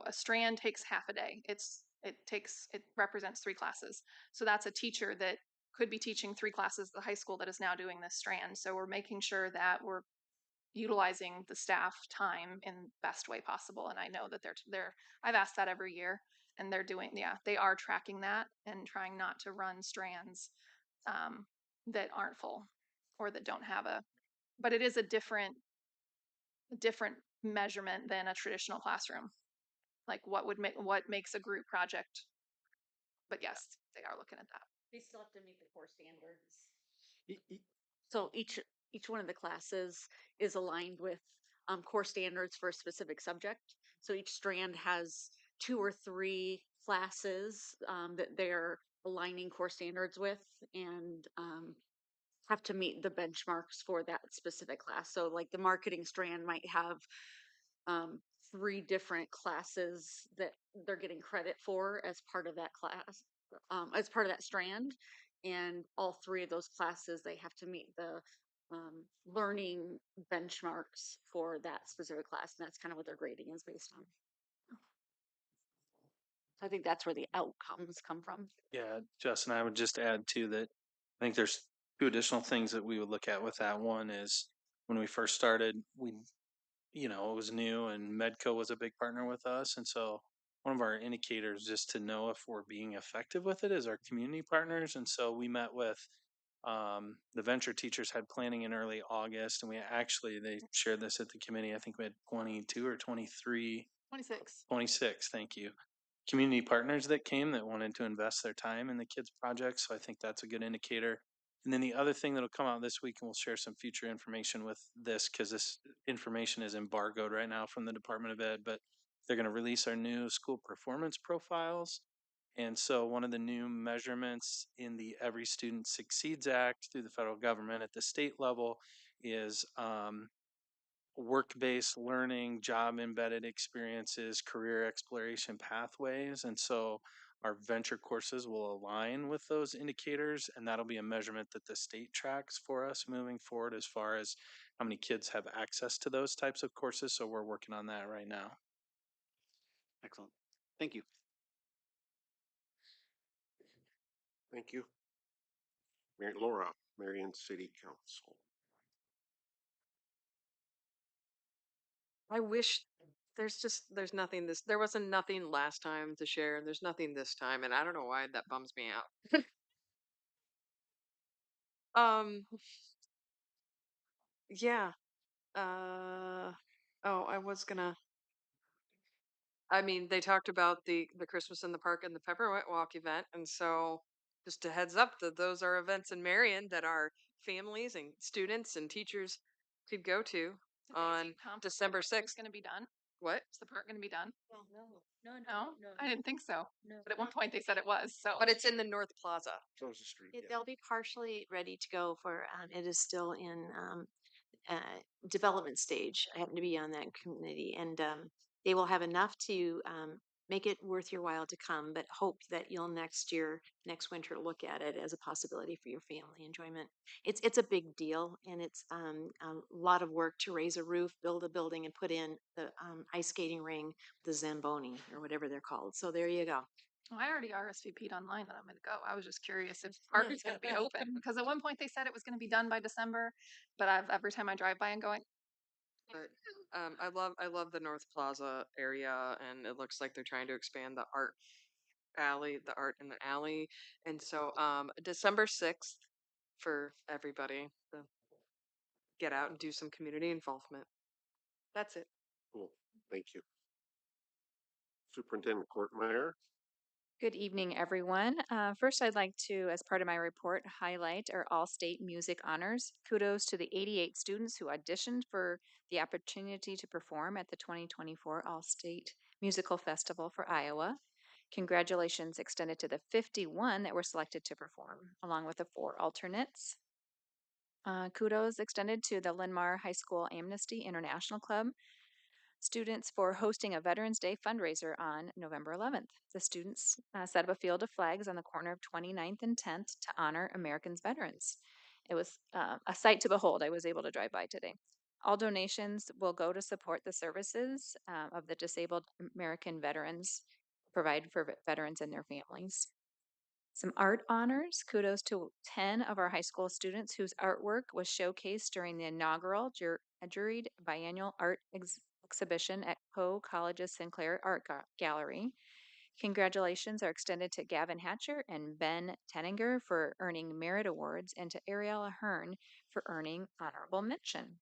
a strand takes half a day. It represents 3 classes. So that's a teacher that could be teaching 3 classes at the high school that is now doing this strand. So we're making sure that we're utilizing the staff time in the best way possible. And I know that I've asked that every year, and they are tracking that and trying not to run strands that aren't full or that don't have but it is a different measurement than a traditional classroom. Like what makes a group project. But yes, they are looking at that. They still have to meet the core standards. Y- y- So each one of the classes is aligned with core standards for a specific subject. So each strand has 2 or 3 classes that they're aligning core standards with, and have to meet the benchmarks for that specific class. So like the marketing strand might have 3 different classes that they're getting credit for as part of that class, as part of that strand. And all 3 of those classes, they have to meet the learning benchmarks for that specific class. And that's kind of what their grading is based on. So I think that's where the outcomes come from. Yeah, Justin, I would just add too that I think there's 2 additional things that we would look at with that. One is when we first started, it was new and Medco was a big partner with us. And so one of our indicators just to know if we're being effective with it is our community partners. And so we met with the venture teachers had planning in early August, and they shared this at the committee. I think we had 22 or 23 26. 26, thank you. Community partners that came that wanted to invest their time in the kids' projects. So I think that's a good indicator. And then the other thing that'll come out this week, and we'll share some future information with this because this information is embargoed right now from the Department of Ed, but they're going to release our new school performance profiles. And so one of the new measurements in the Every Student Succeeds Act through the federal government at the state level is work-based learning, job-embedded experiences, career exploration pathways. And so our venture courses will align with those indicators, and that'll be a measurement that the state tracks for us moving forward as far as how many kids have access to those types of courses. So we're working on that right now. Excellent. Thank you. Thank you. Laura, Marion City Council. I wish there's nothing there wasn't nothing last time to share, and there's nothing this time, and I don't know why that bums me out. Um, yeah. Oh, I mean, they talked about the Christmas in the Park and the Peppermint Walk event, and so just a heads up that those are events in Marion that our families and students and teachers could go to Did they say on December It's 6th. going to be done. What? Is the park going to be done? No, No, I didn't think so. no. But at one point they said it was. So, But it's in the North Plaza. Close the street. They'll be partially ready to go for, it is still in uh, development stage. I happen to be on that committee, and they will have enough to make it worth your while to come, but hope that you'll next winter, look at it as a possibility for your family enjoyment. It's a big deal, and it's a lot of work to raise a roof, build a building, and put in the ice skating ring, the Zamboni, or whatever they're called. So there you go. well, I already RSVP'd online that I'm going to go. I was just curious if the park is going to be open because at one point they said it was going to be done by December, but every time I drive by and going, But I love the North Plaza area, and it looks like they're trying to expand the art in the alley. And so December 6th for everybody to get out and do some community involvement. That's it. Cool. Thank you. Superintendent Courtmeyer. Good evening, everyone. First, I'd like to, as part of my report, highlight our All-State Music Honors. Kudos to the 88 students who auditioned for the opportunity to perform at the 2024 All-State Musical Festival for Iowa. Congratulations extended to the 51 that were selected to perform, along with the 4 alternates. Kudos extended to the Linn-Mar High School Amnesty International Club students for hosting a Veterans Day fundraiser on November 11th. The students set up a field of flags on the corner of 29th and 10th to honor Americans' veterans. It was a sight to behold. I was able to drive by today. All donations will go to support the services of the disabled American veterans, provide for veterans and their families. Some art honors. Kudos to 10 of our high school students whose artwork was showcased during the inaugural juried biennial art exhibition at Poe College's Sinclair Art Gallery. Congratulations are extended to Gavin Hatcher and Ben Tenninger for earning merit awards, and to Ariella Hearn for earning honorable mention.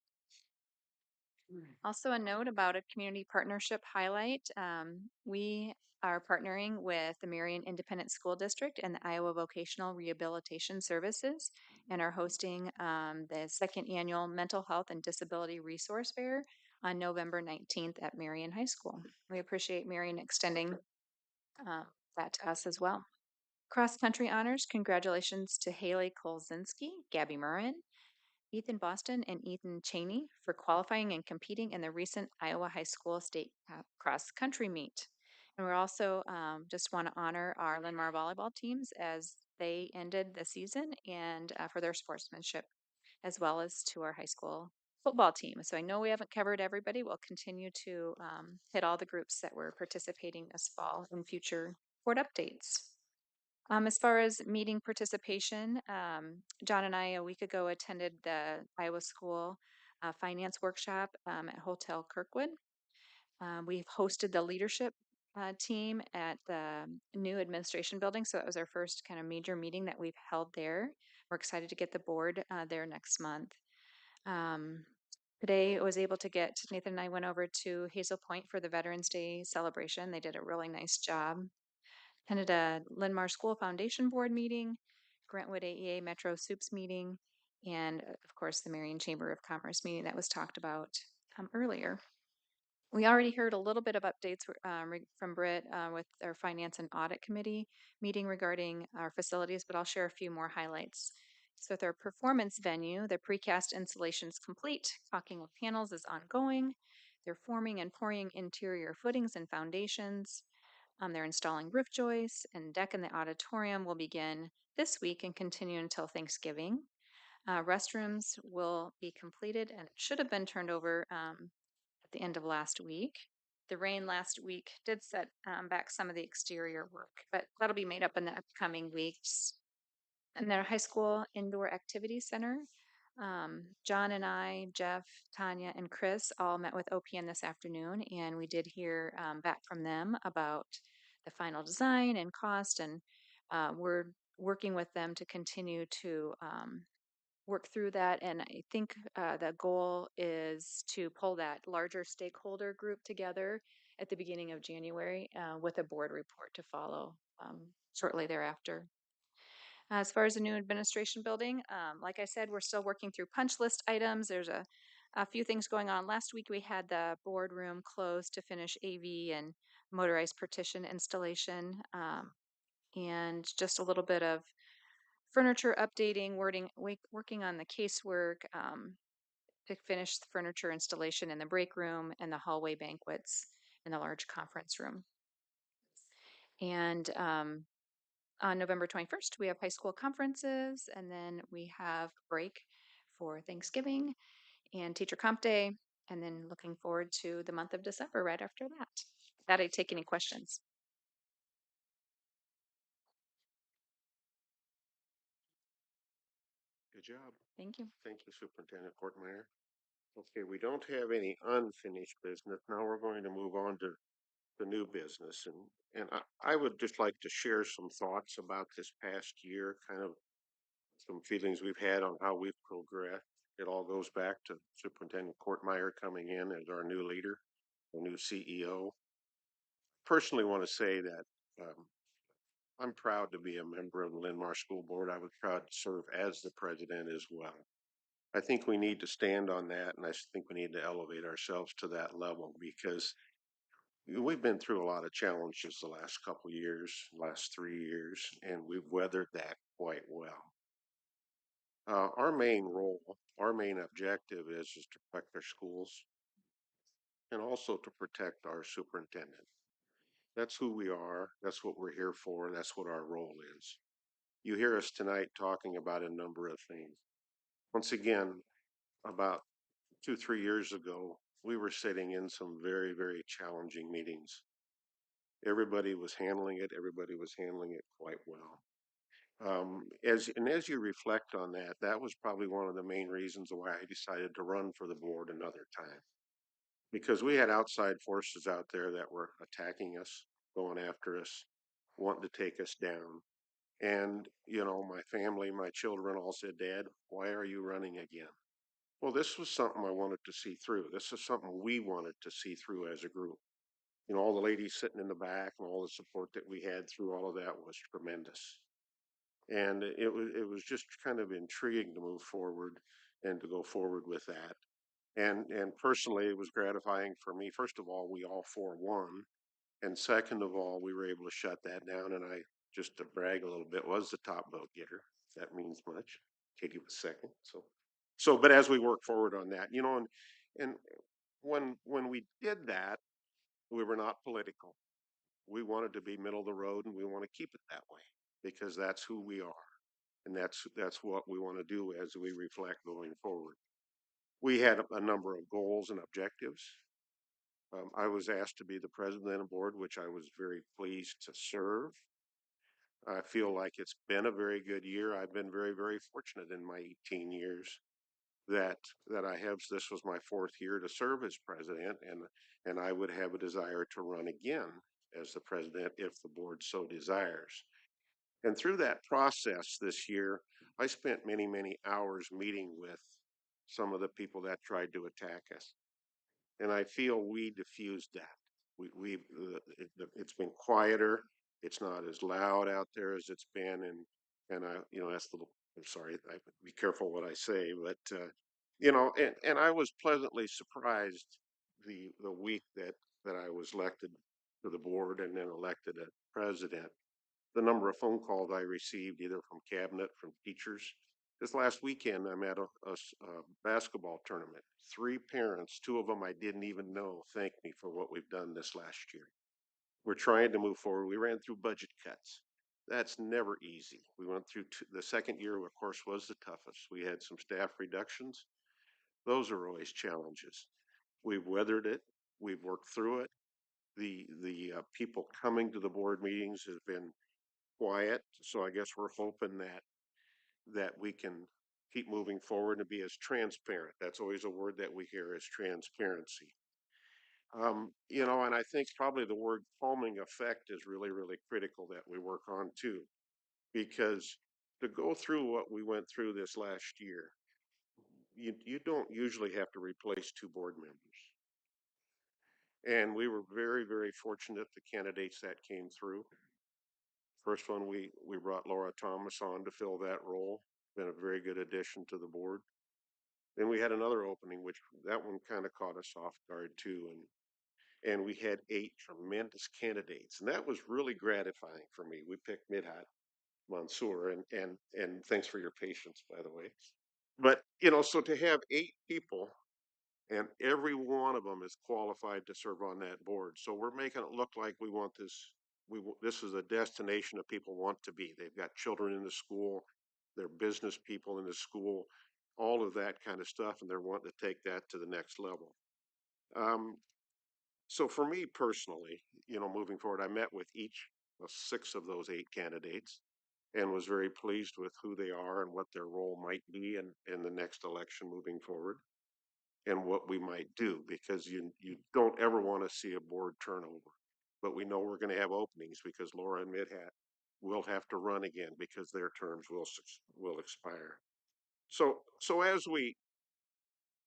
Also, a note about a community partnership highlight. We are partnering with the Marion Independent School District and the Iowa Vocational Rehabilitation Services, and are hosting the 2nd annual Mental Health and Disability Resource Fair on November 19th at Marion High School. We appreciate Marion extending that to us as well. Cross country honors, congratulations to Haley Kolzinski, Gabby Murrin, Ethan Boston, and Ethan Cheney for qualifying and competing in the recent Iowa High School State Cross Country Meet. And we're also just want to honor our Linn-Mar volleyball teams as they ended the season, and for their sportsmanship, as well as to our high school football team. So I know we haven't covered everybody. We'll continue to hit all the groups that were participating this fall in future board updates. As far as meeting participation, John and I a week ago attended the Iowa School Finance Workshop at Hotel Kirkwood. We've hosted the leadership team at the new administration building, so that was our first kind of major meeting that we've held there. We're excited to get the board there next month. Today I was able to Nathan and I went over to Hazel Point for the Veterans Day celebration. They did a really nice job. Attended a Linn-Mar School Foundation Board meeting, Grantwood AEA Metro Soups meeting, and of course the Marion Chamber of Commerce meeting that was talked about earlier. We already heard a little bit of updates from Britt with our Finance and Audit Committee meeting regarding our facilities, but I'll share a few more highlights. So with our performance venue, the precast installation is complete. Caulking of panels is ongoing. They're forming and pouring interior footings and foundations. They're installing roof joists, and deck in the auditorium will begin this week and continue until Thanksgiving. Restrooms will be completed and should have been turned over at the end of last week. The rain last week did set back some of the exterior work, but that'll be made up in the upcoming weeks. And their high school indoor activity center. John and I, Jeff, Tanya, and Chris all met with OPN this afternoon, and we did hear back from them about the final design and cost, and we're working with them to continue to work through that. And I think the goal is to pull that larger stakeholder group together at the beginning of January with a board report to follow shortly thereafter. As far as the new administration building, like I said, we're still working through punch list items. There's a few things going on. Last week we had the boardroom closed to finish AV and motorized partition installation, and just a little bit of furniture updating, working on the casework to finish the furniture installation in the break room and the hallway banquets in the large conference room. And on November 21st, we have high school conferences, and then we have break for Thanksgiving and Teacher Comp Day, and then looking forward to the month of December right after that. That I take any questions. Good job. Thank you. Thank you, Superintendent Portmeyer. Okay, we don't have any unfinished business. Now we're going to move on to the new business. And I would just like to share some thoughts about this past year, kind of some feelings we've had on how we've progressed. It all goes back to Superintendent Portmeyer coming in as our new leader, the new CEO. Personally want to say that I'm proud to be a member of the Linn-Mar School Board. I was proud to serve as the president as well. I think we need to stand on that, and I think we need to elevate ourselves to that level because we've been through a lot of challenges the last couple of years, last 3 years, and we've weathered that quite well. Our main role, our main objective is to protect our schools and also to protect our superintendent. That's who we are. That's what we're here for. That's what our role is. You hear us tonight talking about a number of things. Once again, about 2-3 years ago, we were sitting in some very, very challenging meetings. Everybody was handling it. Everybody was handling it quite well. As you reflect on that, that was probably one of the main reasons why I decided to run for the board another time, because we had outside forces out there that were attacking us, going after us, wanting to take us down. And, you know, my family, my children all said, "Dad, why are you running again?" Well, this was something I wanted to see through. This is something we wanted to see through as a group. You know, all the ladies sitting in the back and all the support that we had through all of that was tremendous. And it was just kind of intriguing to move forward and to go forward with that. And personally, it was gratifying for me. First of all, we all four won, and second of all, we were able to shut that down. And I, just to brag a little bit, was the top vote getter. If that means much. Katie was second. But as we work forward on that, you know, and when we did that, we were not political. We wanted to be middle of the road, and we want to keep it that way because that's who we are, and that's what we want to do as we reflect going forward. We had a number of goals and objectives. I was asked to be the president of the board, which I was very pleased to serve. I feel like it's been a very good year. I've been very, very fortunate in my 18 years that I have. This was my 4th year to serve as president, and I would have a desire to run again as the president if the board so desires. And through that process this year, I spent many, many hours meeting with some of the people that tried to attack us. And I feel we diffused that. It's been quieter. It's not as loud out there as it's been. And I, you know, that's a little, I'm sorry, I be careful what I say, but, you know, and I was pleasantly surprised the week that I was elected to the board and then elected as president, the number of phone calls I received either from cabinet, from teachers. This last weekend, I'm at a basketball tournament. 3 parents, 2 of them I didn't even know, thanked me for what we've done this last year. We're trying to move forward. We ran through budget cuts. That's never easy. We went through the second year, of course, was the toughest. We had some staff reductions. Those are always challenges. We've weathered it. We've worked through it. The people coming to the board meetings has been quiet. So I guess we're hoping that we can keep moving forward and be as transparent. That's always a word that we hear, is transparency. You know, and I think probably the word calming effect is really, really critical that we work on too, because to go through what we went through this last year, you don't usually have to replace 2 board members. And we were very, very fortunate the candidates that came through. First one, we brought Laura Thomas on to fill that role. Been a very good addition to the board. Then we had another opening, which that one kind of caught us off guard too. And we had 8 tremendous candidates. And that was really gratifying for me. We picked Midhat Mansour, and thanks for your patience, by the way. But, you know, so to have 8 people and every one of them is qualified to serve on that board. So we're making it look like we want this, this is a destination that people want to be. They've got children in the school, they're business people in the school, all of that kind of stuff, and they're wanting to take that to the next level. So for me personally, you know, moving forward, I met with each of 6 of those 8 candidates and was very pleased with who they are and what their role might be in the next election moving forward, and what we might do, because you don't ever want to see a board turnover. But we know we're going to have openings because Laura and Midhat will have to run again because their terms will expire. So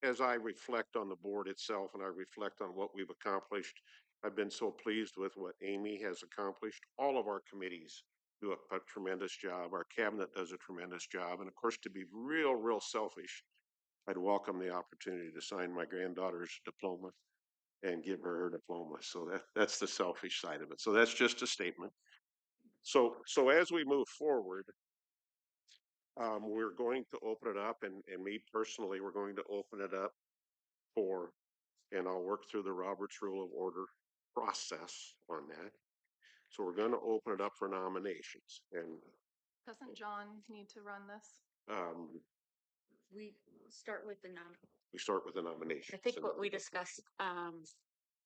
as I reflect on the board itself and I reflect on what we've accomplished, I've been so pleased with what Amy has accomplished. All of our committees do a tremendous job. Our cabinet does a tremendous job. And of course, to be real selfish, I'd welcome the opportunity to sign my granddaughter's diploma and give her diploma. So that's the selfish side of it. So that's just a statement. So as we move forward, we're going to open it up, and me personally, we're going to open it up for, and I'll work through the Robert's Rule of Order process on that. So we're going to open it up for nominations, and Doesn't John need to run this? We start with the we start with the nomination. I think what we discussed,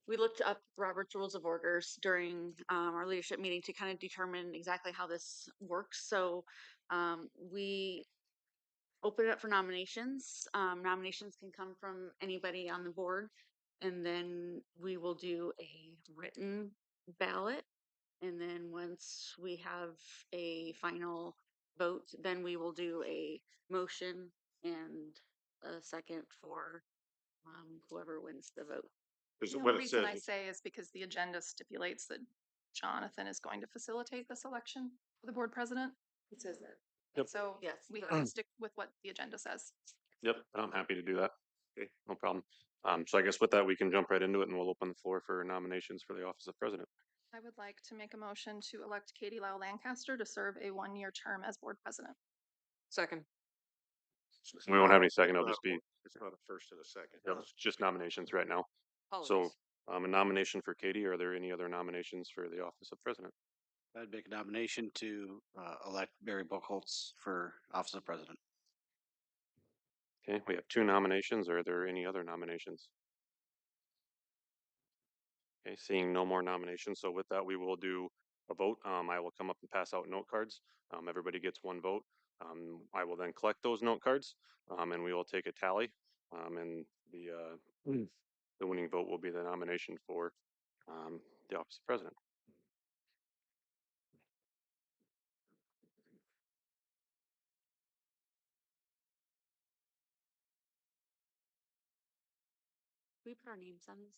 we looked up Robert's Rules of Orders during our leadership meeting to kind of determine exactly how this works. So we open it up for nominations. Nominations can come from anybody on the board, and then we will do a written ballot. And then once we have a final vote, then we will do a motion and a second for whoever wins the vote. Because The what only it reason says I is, say is because the agenda stipulates that Jonathan is going to facilitate this election for the board president. It says that. Yep. So Yes. we have to stick with what the agenda says. Yep, I'm happy to do that. Okay. No problem. So I guess with that, we can jump right into it and we'll open the floor for nominations for the office of president. I would like to make a motion to elect Katie Lau Lancaster to serve a 1-year term as board president. Second. We won't have any second, it'll just be, it's not a first and a second. yep, it's just nominations right now. Apologies. So a nomination for Katie. Are there any other nominations for the office of president? I'd make a nomination to elect Barry Buchholz for office of president. Okay, we have 2 nominations. Are there any other nominations? Okay, seeing no more nominations. So with that, we will do a vote. I will come up and pass out note cards. Everybody gets 1 vote. I will then collect those note cards, and we will take a tally. And the winning vote will be the nomination for the office of president. We put our names on this.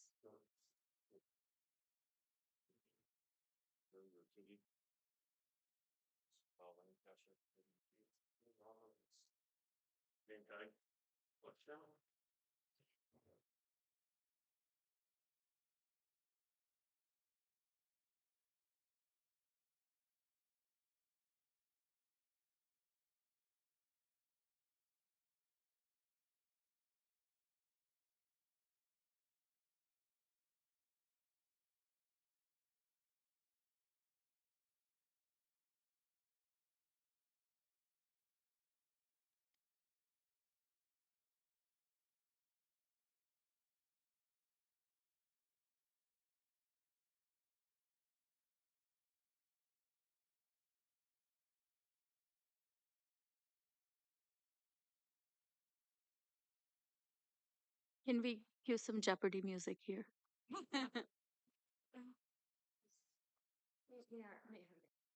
Can we cue some Jeopardy music here?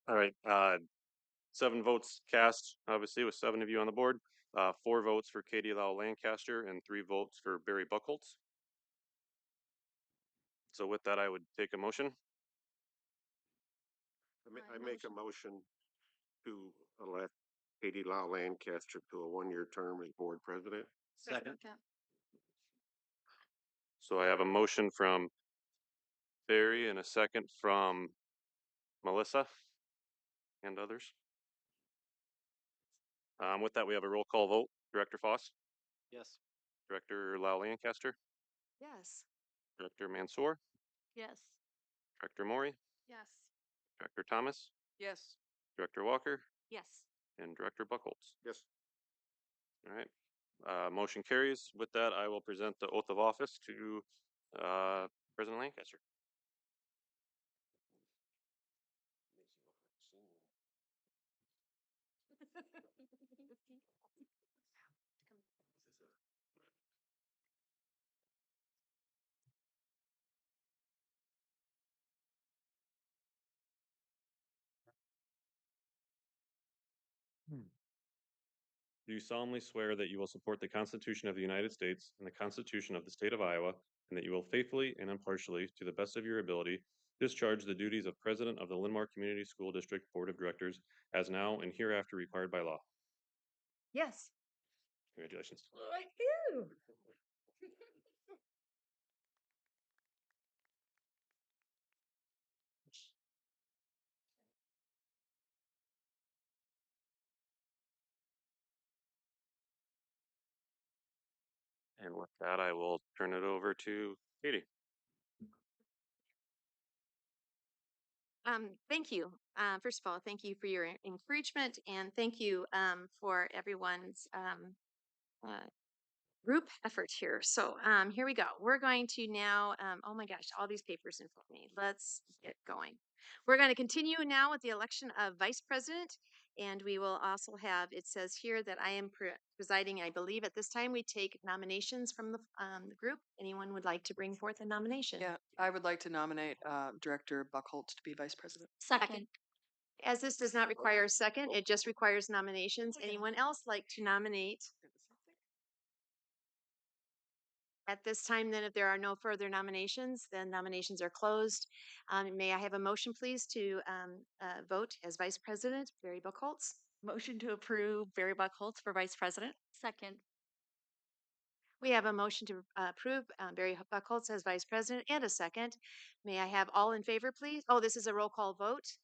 All right. 7 votes cast, obviously, with 7 of you on the board. 4 votes for Katie Lau Lancaster and 3 votes for Barry Buckholtz. So with that, I would take a motion. I make a motion to elect Katie Lau Lancaster to a 1-year term as board president. Second. So I have a motion from Barry and a second from Melissa and others. With that, we have a roll call vote. Director Foss, Yes. Director Lau Lancaster, Yes. Director Mansour, Yes. Director Maury, Yes. Director Thomas, Yes. Director Walker, Yes. and Director Buckholtz. Yes. All right. Motion carries. With that, I will present the oath of office to President Lancaster. Do you solemnly swear that you will support the Constitution of the United States and the Constitution of the State of Iowa, and that you will faithfully and impartially, to the best of your ability, discharge the duties of President of the Linn-Mar Community School District Board of Directors as now and hereafter required by law? Yes. Congratulations. I do. And with that, I will turn it over to Katie. Thank you. First of all, thank you for your encouragement, and thank you for everyone's uh, group effort here. So here we go. We're going to now, oh my gosh, all these papers in front of me. Let's get going. We're going to continue now with the election of vice president. And we will also have, it says here that I am presiding, I believe at this time we take nominations from the group. Anyone would like to bring forth a nomination? Yeah, I would like to nominate Director Buckholtz to be vice president. Second. As this does not require a second, it just requires nominations. Anyone else like to nominate? At this time, then, if there are no further nominations, then nominations are closed. May I have a motion, please, to vote as Vice President Barry Buckholtz? Motion to approve Barry Buckholtz for vice president. Second. We have a motion to approve Barry Buckholtz as Vice President and a second. May I have all in favor, please? Oh, this is a roll call vote.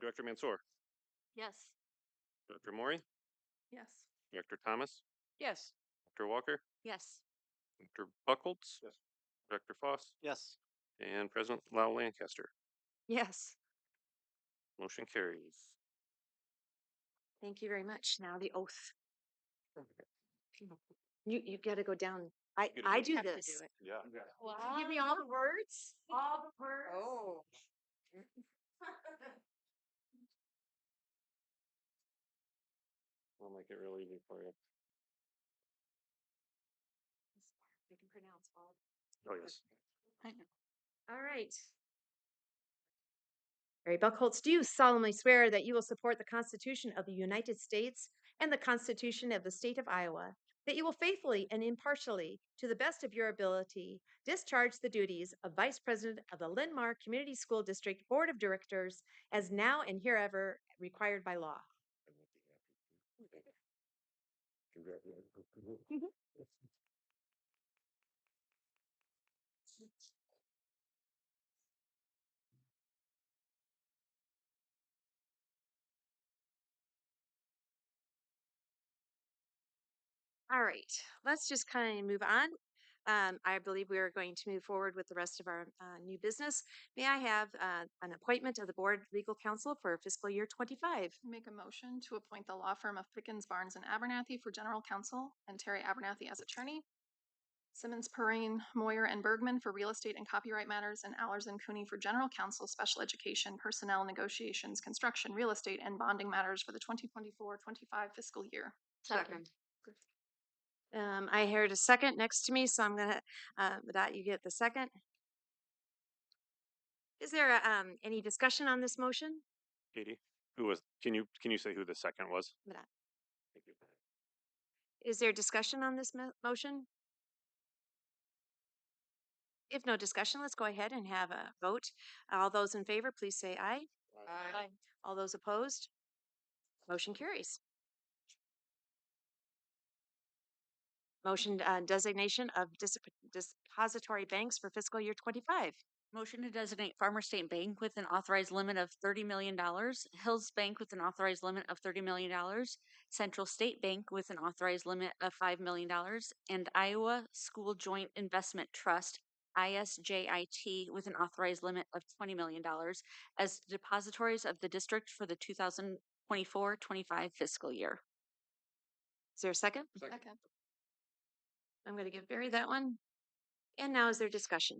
Director Mansour, Yes. Director Maury, Yes. Director Thomas, Yes. Dr. Walker, Yes. Dr. Buckholtz, Yes. Director Foss, Yes. and President Lau Lancaster. Yes. Motion carries. Thank you very much. Now the oath. You got to go down. I do this. Yeah. Give me all the words. All the words. Oh. I'll make it real easy for you. I can pronounce all. Oh, yes. All right. Barry Buckholtz, do you solemnly swear that you will support the Constitution of the United States and the Constitution of the State of Iowa, that you will faithfully and impartially, to the best of your ability, discharge the duties of Vice President of the Linn-Mar Community School District Board of Directors as now and herever required by law? All right, let's just kind of move on. I believe we are going to move forward with the rest of our new business. May I have an appointment of the board legal counsel for fiscal year 25? Make a motion to appoint the law firm of Pickens, Barnes, and Abernathy for general counsel and Terry Abernathy as attorney. Simmons, Perrine, Moyer, and Bergman for real estate and copyright matters, and Allers and Cooney for general counsel, special education, personnel, negotiations, construction, real estate, and bonding matters for the 2024-25 fiscal year. Second. I heard a second next to me, so I'm gonna, Dot, you get the second. Is there any discussion on this motion? Katie, can you say who the second was? Dot. Thank you. Is there discussion on this motion? If no discussion, let's go ahead and have a vote. All those in favor, please say aye. Aye. All those opposed? Motion carries. Motion designation of depository banks for fiscal year 25. Motion to designate Farmer State Bank with an authorized limit of $30 million, Hills Bank with an authorized limit of $30 million, Central State Bank with an authorized limit of $5 million, and Iowa School Joint Investment Trust, ISJIT, with an authorized limit of $20 million as depositories of the district for the 2024-25 fiscal year. Is there a second? Second. I'm going to give Barry that one. And now is there discussion?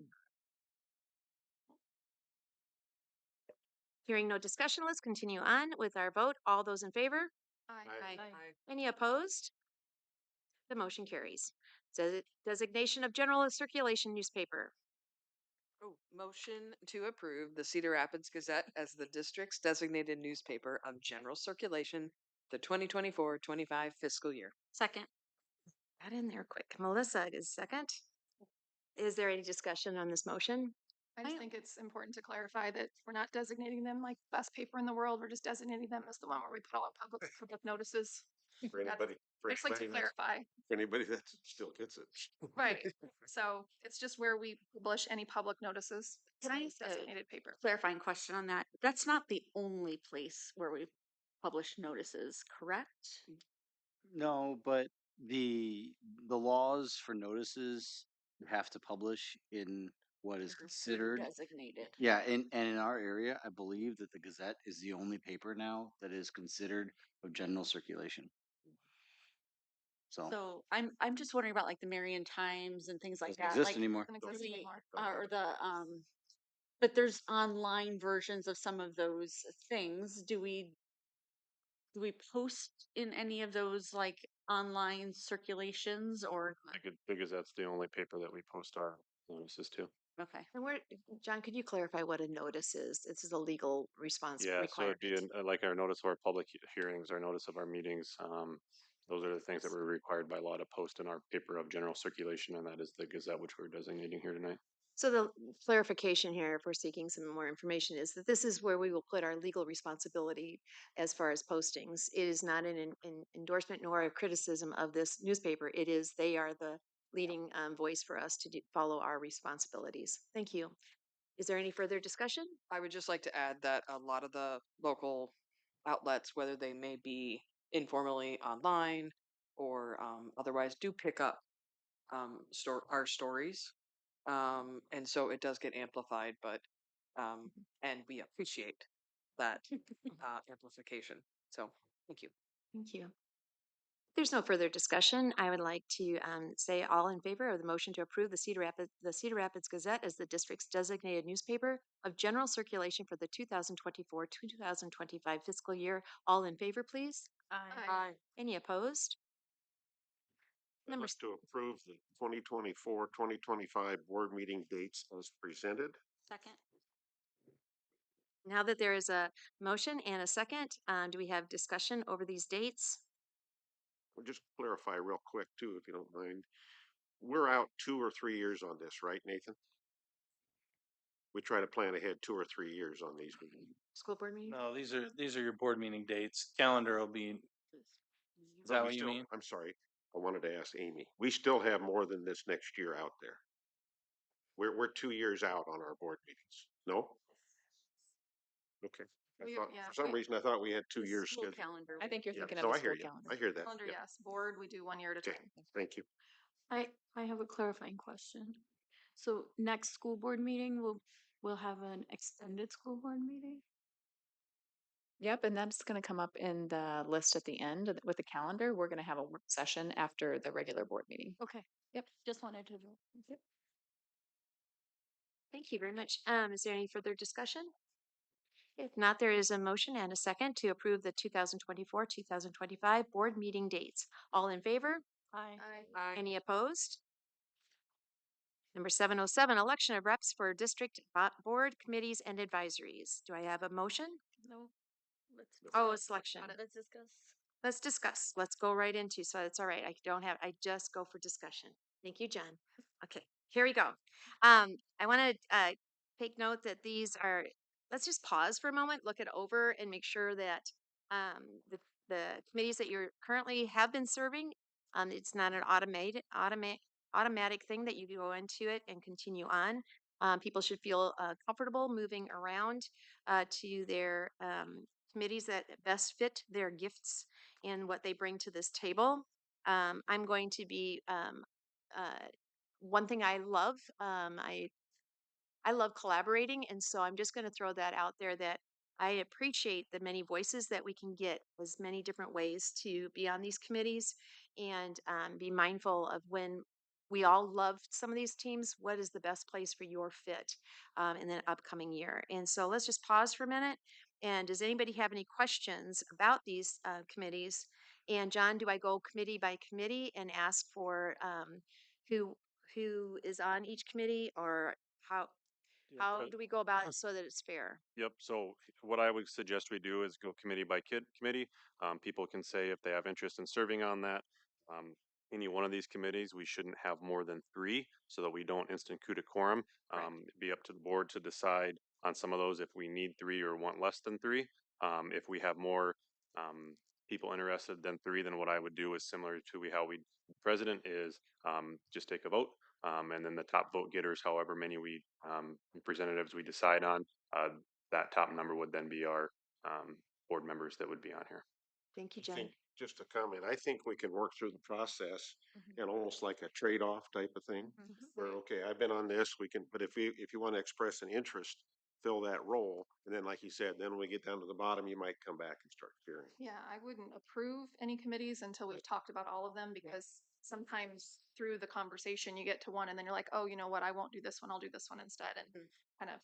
Hearing no discussion, let's continue on with our vote. All those in favor? Aye. Any opposed? The motion carries. Designation of general circulation newspaper. Oh, motion to approve the Cedar Rapids Gazette as the district's designated newspaper of general circulation the 2024-25 fiscal year. Second. Got in there quick. Melissa is second. Is there any discussion on this motion? I just think it's important to clarify that we're not designating them like best paper in the world. We're just designating them as the one where we put all public notices. For anybody, I just like to clarify. for anybody that still gets it. Right. So it's just where we publish any public notices. Can I, It's designated paper. Clarifying question on that. That's not the only place where we publish notices, correct? No, but the laws for notices you have to publish in what is considered. Designated. Yeah, and in our area, I believe that the Gazette is the only paper now that is considered of general circulation. So So I'm just wondering about like the Marion Times and things like doesn't that. exist Like anymore. Doesn't exist the, anymore. or the but there's online versions of some of those things. Do we post in any of those like online circulations or The Gazette's the only paper that we post our notices to. okay. And where, John, could you clarify what a notice is? This is a legal response Yeah, so requirement. it'd be like our notice of our public hearings, our notice of our meetings. Those are the things that we're required by law to post in our paper of general circulation, and that is the Gazette, which we're designating here tonight. So the clarification here, if we're seeking some more information, is that this is where we will put our legal responsibility as far as postings. It is not an endorsement nor a criticism of this newspaper. It is, they are the leading voice for us to follow our responsibilities. Thank you. Is there any further discussion? I would just like to add that a lot of the local outlets, whether they may be informally online or otherwise, do pick up our stories, and so it does get amplified. But and we appreciate that amplification. So thank you. Thank you. If there's no further discussion, I would like to say all in favor of the motion to approve the Cedar Rapids Gazette as the district's designated newspaper of general circulation for the 2024-2025 fiscal year. All in favor, please. Aye. Any opposed? I'd like to approve the 2024-2025 board meeting dates as presented. Second. Now that there is a motion and a second, do we have discussion over these dates? We'll just clarify real quick too, if you don't mind. We're out 2 or 3 years on this, right, Nathan? We try to plan ahead 2 or 3 years on these. School board meeting? No, these are your board meeting dates. Calendar will be. Is that what you mean? I'm sorry. I wanted to ask Amy. We still have more than this next year out there. We're 2 years out on our board meetings. No? Okay. For some reason, I thought we had 2 years School scheduled. calendar. I think you're thinking So of I the hear school you. calendar. I hear that. Calendar, Yep. yes. Board, we do 1 year at a Okay. time. Thank you. I have a clarifying question. So next school board meeting, we'll have an extended school board meeting? Yep, and that's going to come up in the list at the end with the calendar. We're going to have a work session after the regular board meeting. Okay, yep, just wanted to know. Yep. Thank you very much. Is there any further discussion? If not, there is a motion and a second to approve the 2024-2025 board meeting dates. All in favor? Aye. Aye. Any opposed? Number 707, election of reps for district board committees and advisories. Do I have a motion? No. Let's Oh, a discuss. selection. Let's discuss. Let's discuss. Let's go right into, so it's all right. I just go for discussion. Thank you, Jen. Okay, here we go. I want to take note that these are, let's just pause for a moment, look it over and make sure that the committees that you're currently have been serving, it's not an automatic thing that you go into it and continue on. People should feel comfortable moving around to their committees that best fit their gifts and what they bring to this table. I'm going to be one thing I love. I love collaborating, and so I'm just going to throw that out there that I appreciate the many voices that we can get, as many different ways to be on these committees, and be mindful of when we all love some of these teams, what is the best place for your fit in the upcoming year. And so let's just pause for a minute. And does anybody have any questions about these committees? And John, do I go committee by committee and ask for who who is on each committee, or how how do we go about it so that it's fair? Yep. So what I would suggest we do is go committee by committee. People can say if they have interest in serving on that. Um, any one of these committees, we shouldn't have more than 3 so that we don't institute a quorum. Correct. It'd be up to the board to decide on some of those if we need 3 or want less than 3. If we have more people interested than 3, then what I would do is similar to how we president is just take a vote. And then the top vote getters, however many representatives we decide on, that top number would then be our board members that would be on here. Thank you, I Jen. think, just a comment, I think we can work through the process Mhm. and almost like a trade-off type of thing. Where, okay, I've been on this, we can, but if you want to express an interest, fill that role. And then, like you said, then when we get down to the bottom, you might come back and start cheering. Yeah, I wouldn't approve any committees until we've talked about all of them, because sometimes through the conversation you get to one and then you're like, oh, you know what, I won't do this one, I'll do this one instead, and kind of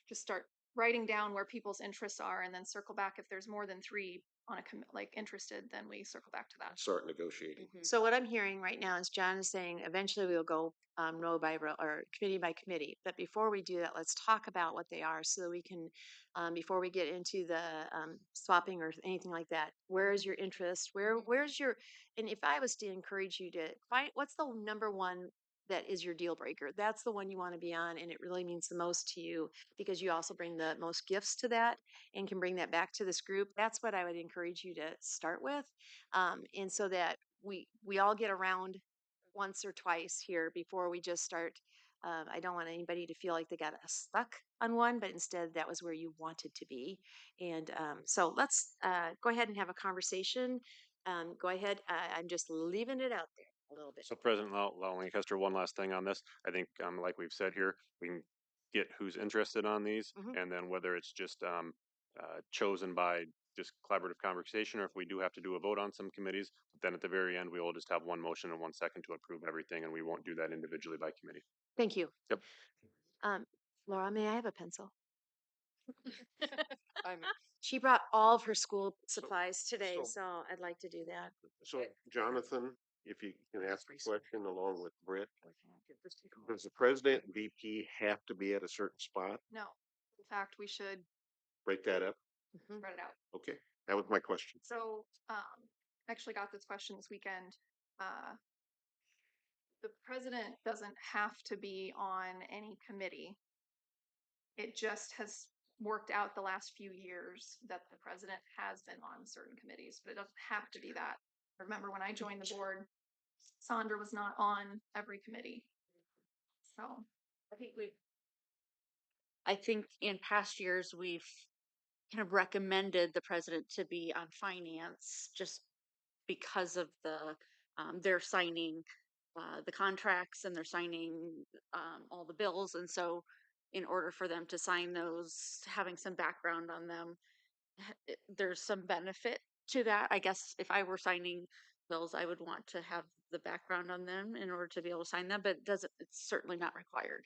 just start writing down where people's interests are and then circle back if there's more than 3 on a like interested, then we circle back to that. Start negotiating. So what I'm hearing right now is John is saying eventually we'll go row by row or committee by committee. But before we do that, let's talk about what they are so we can, before we get into the swapping or anything like that, where is your interest? Where's your, and if I was to encourage you to find, what's the number one that is your deal breaker? That's the one you want to be on, and it really means the most to you because you also bring the most gifts to that and can bring that back to this group. That's what I would encourage you to start with. And so that we all get around once or twice here before we just start. I don't want anybody to feel like they got stuck on one, but instead that was where you wanted to be. And so let's go ahead and have a conversation. Go ahead. I'm just leaving it out there a little bit. So President Lancaster, one last thing on this. I think, like we've said here, we can get who's interested on these, and then whether it's just chosen by just collaborative conversation, or if we do have to do a vote on some committees, then at the very end, we will just have 1 motion and 1 second to approve everything, and we won't do that individually by committee. Thank you. Yep. Laura, may I have a pencil? I'm She brought all of her school supplies today, so I'd like to do that. So Jonathan, if you can ask a question along with Britt, does the president and VP have to be at a certain spot? No, in fact, we should Break that up? spread it out. Okay, that was my question. So, actually got this question this weekend. The president doesn't have to be on any committee. It just has worked out the last few years that the president has been on certain committees, but it doesn't have to be that. I remember when I joined the board, Sandra was not on every committee. So I think in past years, we've kind of recommended the president to be on finance just because of they're signing the contracts and they're signing all the bills. And so in order for them to sign those, having some background on them, there's some benefit to that. I guess if I were signing bills, I would want to have the background on them in order to be able to sign them, but it's certainly not required.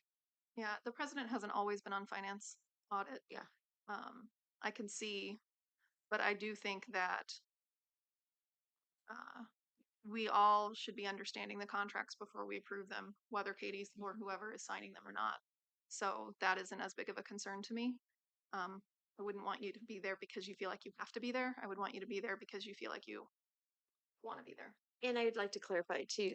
yeah, the president hasn't always been on finance audit. Yeah. I can see, but I do think that we all should be understanding the contracts before we approve them, whether Katie's or whoever is signing them or not. So that isn't as big of a concern to me. I wouldn't want you to be there because you feel like you have to be there. I would want you to be there because you feel like you want to be there. And I would like to clarify too,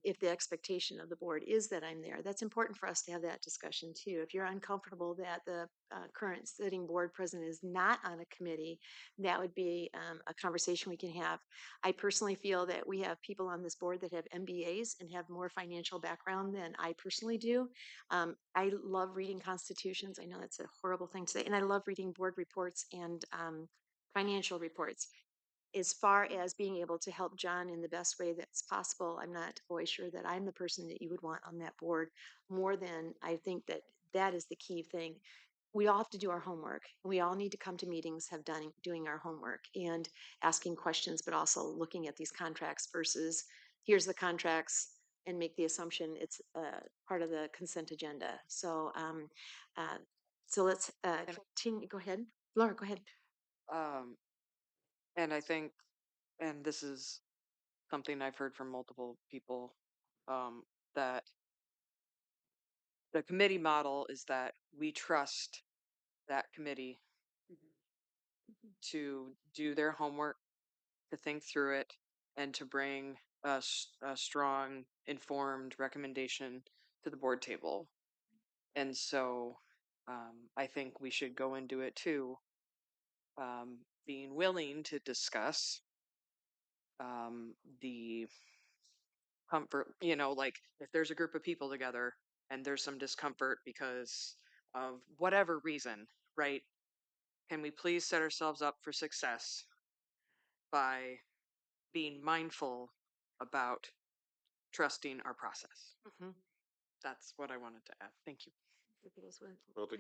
if the expectation of the board is that I'm there, that's important for us to have that discussion too. If you're uncomfortable that the current sitting board president is not on a committee, that would be a conversation we can have. I personally feel that we have people on this board that have MBAs and have more financial background than I personally do. I love reading constitutions. I know that's a horrible thing to say, and I love reading board reports and financial reports. As far as being able to help John in the best way that's possible, I'm not always sure that I'm the person that you would want on that board more than I think that that is the key thing. We all have to do our homework. We all need to come to meetings, have done doing our homework and asking questions, but also looking at these contracts versus here's the contracts and make the assumption it's part of the consent agenda. Uh, so let's continue. Go ahead, Laura. Go ahead. Um, and I think, and this is something I've heard from multiple people, that the committee model is that we trust that committee to do their homework, to think through it, and to bring a strong, informed recommendation to the board table. And so I think we should go into it too, being willing to discuss the comfort, like if there's a group of people together and there's some discomfort because of whatever reason, right? Can we please set ourselves up for success by being mindful about trusting our process? Mhm. That's what I wanted to add. Thank you. Well, to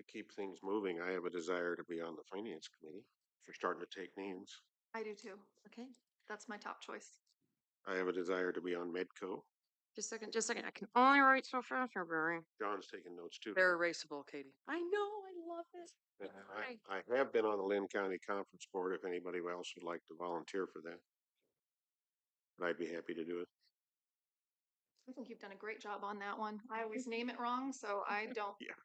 keep things moving, I have a desire to be on the finance committee. If you're starting to take names, I do too. Okay, That's my top choice. I have a desire to be on Medco. just a second. I can only write so fast, Barry. John's taking notes too. They're erasable, Katie. I know, I love it. And Okay. I have been on the Linn County Conference Board if anybody else would like to volunteer for that. But I'd be happy to do it. I think you've done a great job on that one. I always name it wrong, so I don't. Yeah.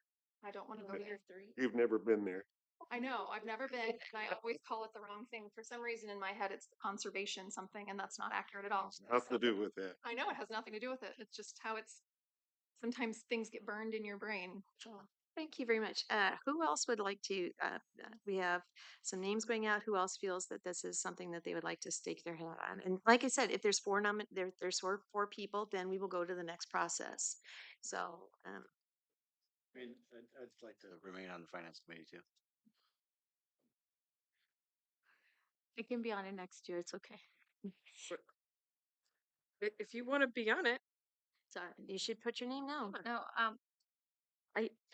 I don't want to go there. You've never been there. I know, I've never been, and I always call it the wrong thing. For some reason in my head, it's the conservation something, and that's not accurate at all. Nothing to do with that. I know it has nothing to do with it. It's just how it's, sometimes things get burned in your brain. So Thank you very much. Who else would like to, we have some names going out. Who else feels that this is something that they would like to stake their hat on? And like I said, if there's there's four people, then we will go to the next process. So, I mean, I'd like to remain on the finance committee too. I can be on it next year. It's okay. If you want to be on it, sorry, you should put your name now. No,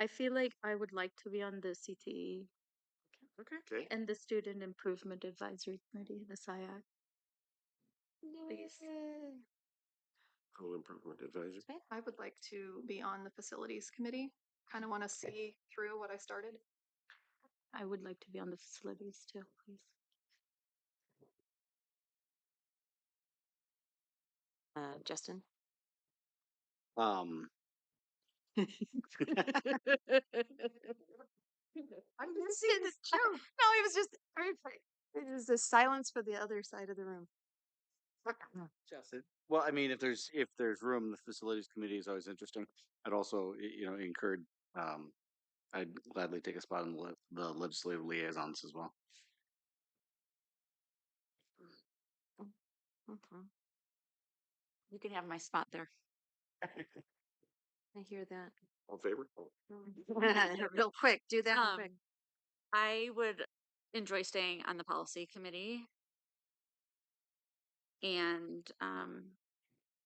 I feel like I would like to be on the CTE Okay. and the Student Improvement Advisory Committee, the SIAC. Please. School Improvement Advisor. I would like to be on the facilities committee. Kind of want to see through what I started. I would like to be on the facilities too, please. Justin. Um, I'm just seeing this joke. No, it was just it was the silence for the other side of the room. Justin. Well, I mean, if there's room, the facilities committee is always interesting. I'd also, encourage. I'd gladly take a spot on the legislative liaisons as well. Mhm. You can have my spot there. I hear that. All in favor? Real quick, do that real quick. I would enjoy staying on the policy committee. And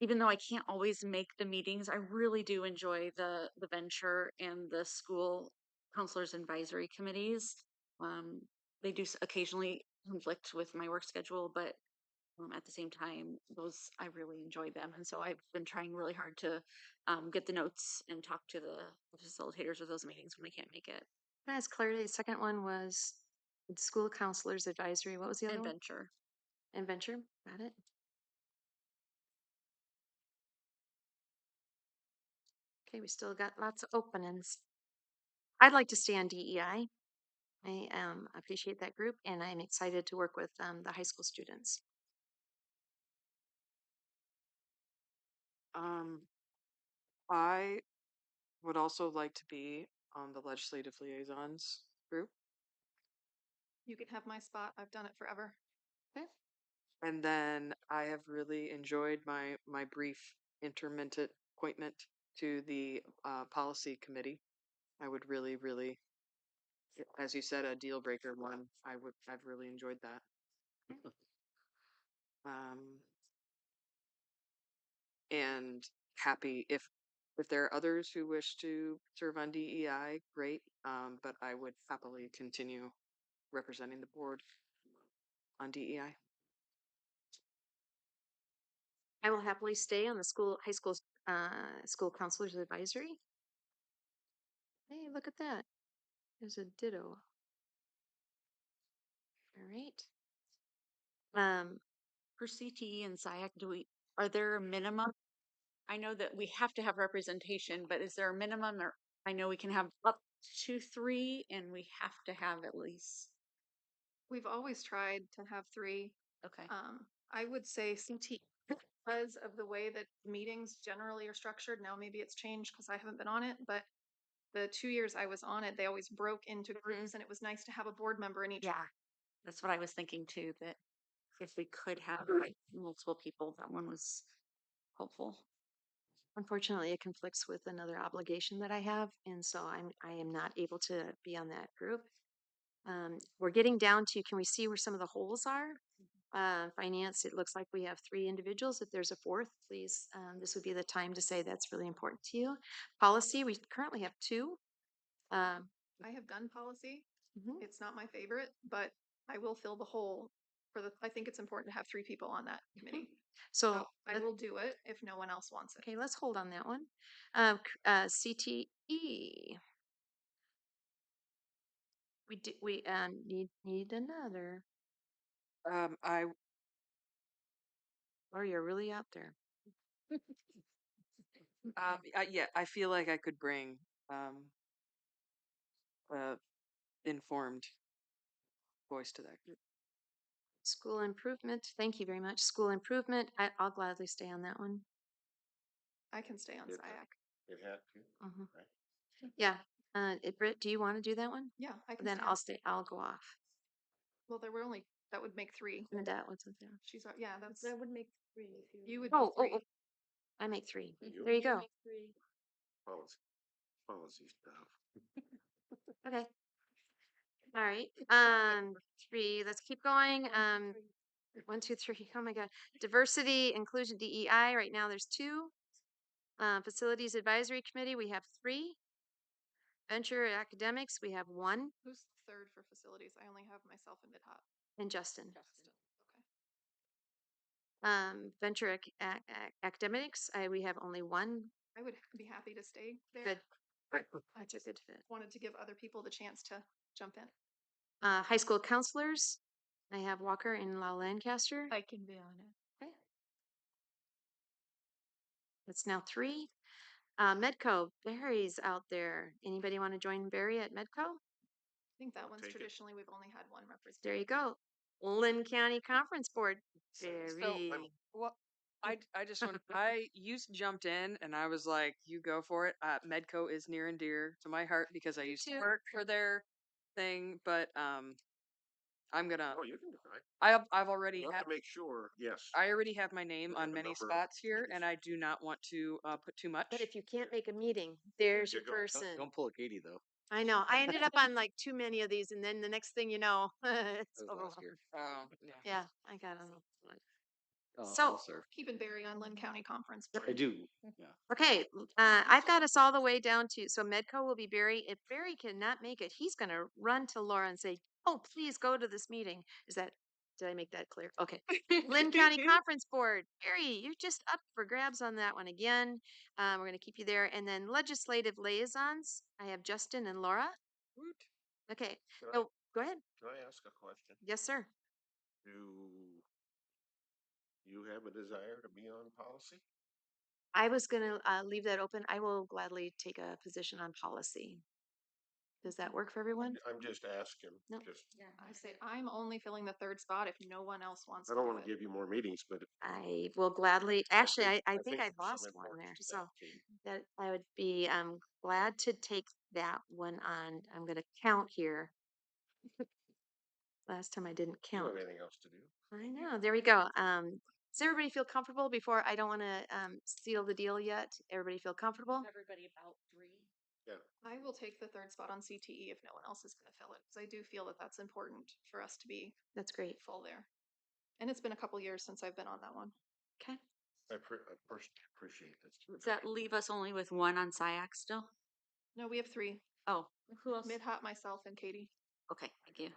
even though I can't always make the meetings, I really do enjoy the venture and the school counselors advisory committees. They do occasionally conflict with my work schedule, but at the same time, those I really enjoy them, and so I've been trying really hard to get the notes and talk to the facilitators of those meetings when we can't make it. Can I ask clarity? The second one was school counselors advisory. What was the other one? Adventure. Adventure. Got it. Okay, we still got lots of openings. I'd like to stay on DEI. I appreciate that group, and I'm excited to work with the high school students. I would also like to be on the legislative liaisons group. You can have my spot. I've done it forever. Okay. And then I have really enjoyed my brief intermittent appointment to the policy committee. I would really, really, as you said, a deal breaker one. I've really enjoyed that. And happy if there are others who wish to serve on DEI, great. But I would happily continue representing the board on DEI. I will happily stay on the high school counselors advisory. Hey, look at that. There's a ditto. All right. For CTE and SIAC, are there a minimum? I know that we have to have representation, but is there a minimum? Or I know we can have up to 3, and we have to have at least. We've always tried to have 3. Okay. I would say CT because of the way that meetings generally are structured. Now maybe it's changed because I haven't been on it, but the 2 years I was on it, they always broke into groups, and it was nice to have a board member in each. Yeah, that's what I was thinking too. That if we could have multiple people, that one was helpful. Unfortunately, it conflicts with another obligation that I have, and so I am not able to be on that group. We're getting down to, can we see where some of the holes are? Finance, it looks like we have 3 individuals. If there's a 4th, please, this would be the time to say that's really important to you. Policy, we currently have 2. I have done policy. It's not my favorite, but I will fill the hole I think it's important to have 3 people on that committee. So I will do it if no one else wants it. okay, let's hold on that one. CTE. We need another. Or you're really out there. Yeah, I feel like I could bring informed voice to that group. School improvement. Thank you very much. School improvement. I'll gladly stay on that one. I can stay on SIAC. It had to, right? Yeah. Britt, do you want to do that one? Yeah, I can. Then I'll stay. I'll go off. Well, that would make 3. That what's up there? She's yeah. That would make 3 if You would. Oh, be 3. I make 3. You There you go. make 3. Policy stuff. Okay. All right. 3. Let's keep going. 1, 2, 3. Oh my God. Diversity, inclusion, DEI. Right now there's 2. Facilities advisory committee. We have 3. Venture academics. We have 1. Who's 3rd for facilities? I only have myself and Mid-Hop. And Justin. Okay. Venture academics. We have only 1. I would be happy to stay there. Good. I That's a just good fit. wanted to give other people the chance to jump in. High school counselors. I have Walker and La Lancaster. I can be on it. Okay. That's now 3. Medco. Barry's out there. Anybody want to join Barry at Medco? I think that I'll one's take it. traditionally we've only had 1 representative. There you go. Linn County Conference Board. So, well, I just want you jumped in and I was like, you go for it. Medco is near and dear to my heart because I used to work for their thing, but I'm gonna. Oh, you can decide. I've already You have to make sure. Yes. I already have my name You on have a many number of spots here, committees. and I do not want to put too much. But if you can't make a meeting, there's your You go. person. Don't pull a Katie though. I know. I ended up on like too many of these, and then the next thing you know, it's That was over. last year. Oh, yeah. Yeah, I got them. So I'll serve. Keeping Barry on Linn County Conference. I do. Yeah. Okay, I've got us all the way down to, so Medco will be Barry. If Barry cannot make it, he's going to run to Laura and say, oh, please go to this meeting. Did I make that clear? Okay. Linn County Conference Board. Barry, you're just up for grabs on that one again. We're going to keep you there. And then legislative liaisons. I have Justin and Laura. Okay. Oh, go ahead. Can I ask a question? Yes, sir. Do you have a desire to be on policy? I was gonna leave that open. I will gladly take a position on policy. Does that work for everyone? I'm just asking. No. Just, I say I'm only filling the third spot if no one else wants I to don't do want to it. give you more meetings, but I will gladly, actually, I think I there's some lost one there, importance to so that, Katie. that I would be glad to take that one on. I'm gonna count here. Last time I didn't You don't count. have anything else to do. I know, there we go. Does everybody feel comfortable before, I don't wanna seal the deal yet? Everybody feel comfortable? Everybody about 3. Yeah. I will take the third spot on CTE if no one else is going to fill it, because I do feel that that's important for us to be That's great. full there. And it's been a couple years since I've been on that one. Okay. I personally appreciate this. Does that leave us only with 1 on SiAC still? No, we have 3. Oh, who else? Mid-Hot, myself, and Katie. Okay, thank you.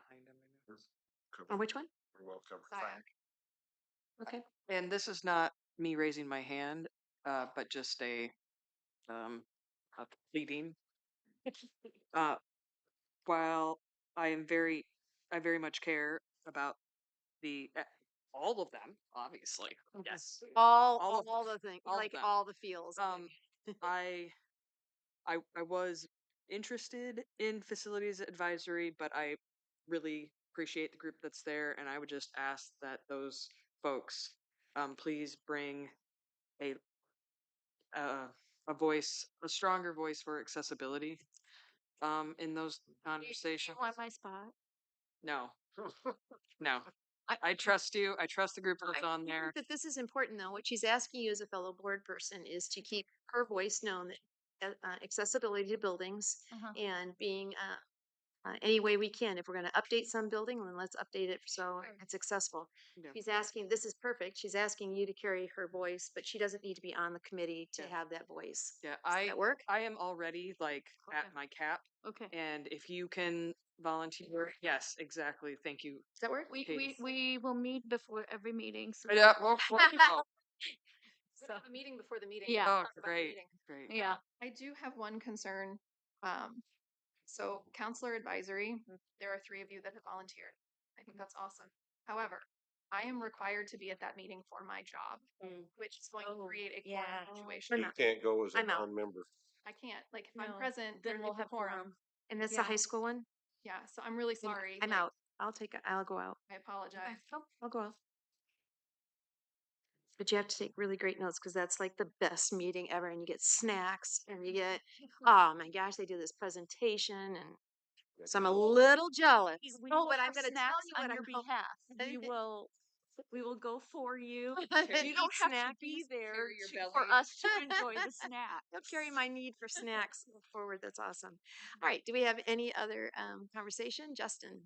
On which one? You're welcome. SiAC. Okay. And this is not me raising my hand, but just a pleading. Uh, while I very much care about the all of them, obviously. Yes. All All of the things, all of like them. all the feels. I was interested in facilities advisory, but I really appreciate the group that's there, and I would just ask that those folks please bring a a stronger voice for accessibility in those conversations. Want my spot? No, no. I trust you. I trust the group that's on I there. think that this is important, though. What she's asking you as a fellow board person is to keep her voice known, that accessibility to buildings and being any way we can. If we're going to update some building, then let's update it so it's accessible. Yeah. She's asking, this is perfect. She's asking you to carry her voice, but she doesn't need to be on the committee to have that voice. Yeah, Does that work? I am already like Okay. at my cap, Okay. and if you can volunteer, yes, exactly. Thank you. Does that work? We will meet before every meeting. So Yeah. Oh, So a meeting before the meeting. Yeah. oh, Talk about the great, meeting. great. yeah. I do have one concern. So counselor advisory, there are 3 of you that have volunteered. I think that's awesome. However, I am required to be at that meeting for my job, which is going to create a quorum situation. You can't go as a I'm out. non-member. I can't, like, if No, I'm present, then there we'll is a have quorum. And that's Yeah. the high school one? Yeah, so I'm really sorry. I'm like, out. I'll go out. I apologize. I'll go out. But you have to take really great notes because that's like the best meeting ever. And you get snacks and you get, oh my gosh, they do this presentation. And so I'm a little jealous. We Oh, will but I'm have going to tell snacks you what on I'm your behalf. We will go for you. You Eat don't have to snack. be there Carry your for belly. us to enjoy the snack. I'll carry my need for snacks forward. That's awesome. All right. Do we have any other conversation? Justin,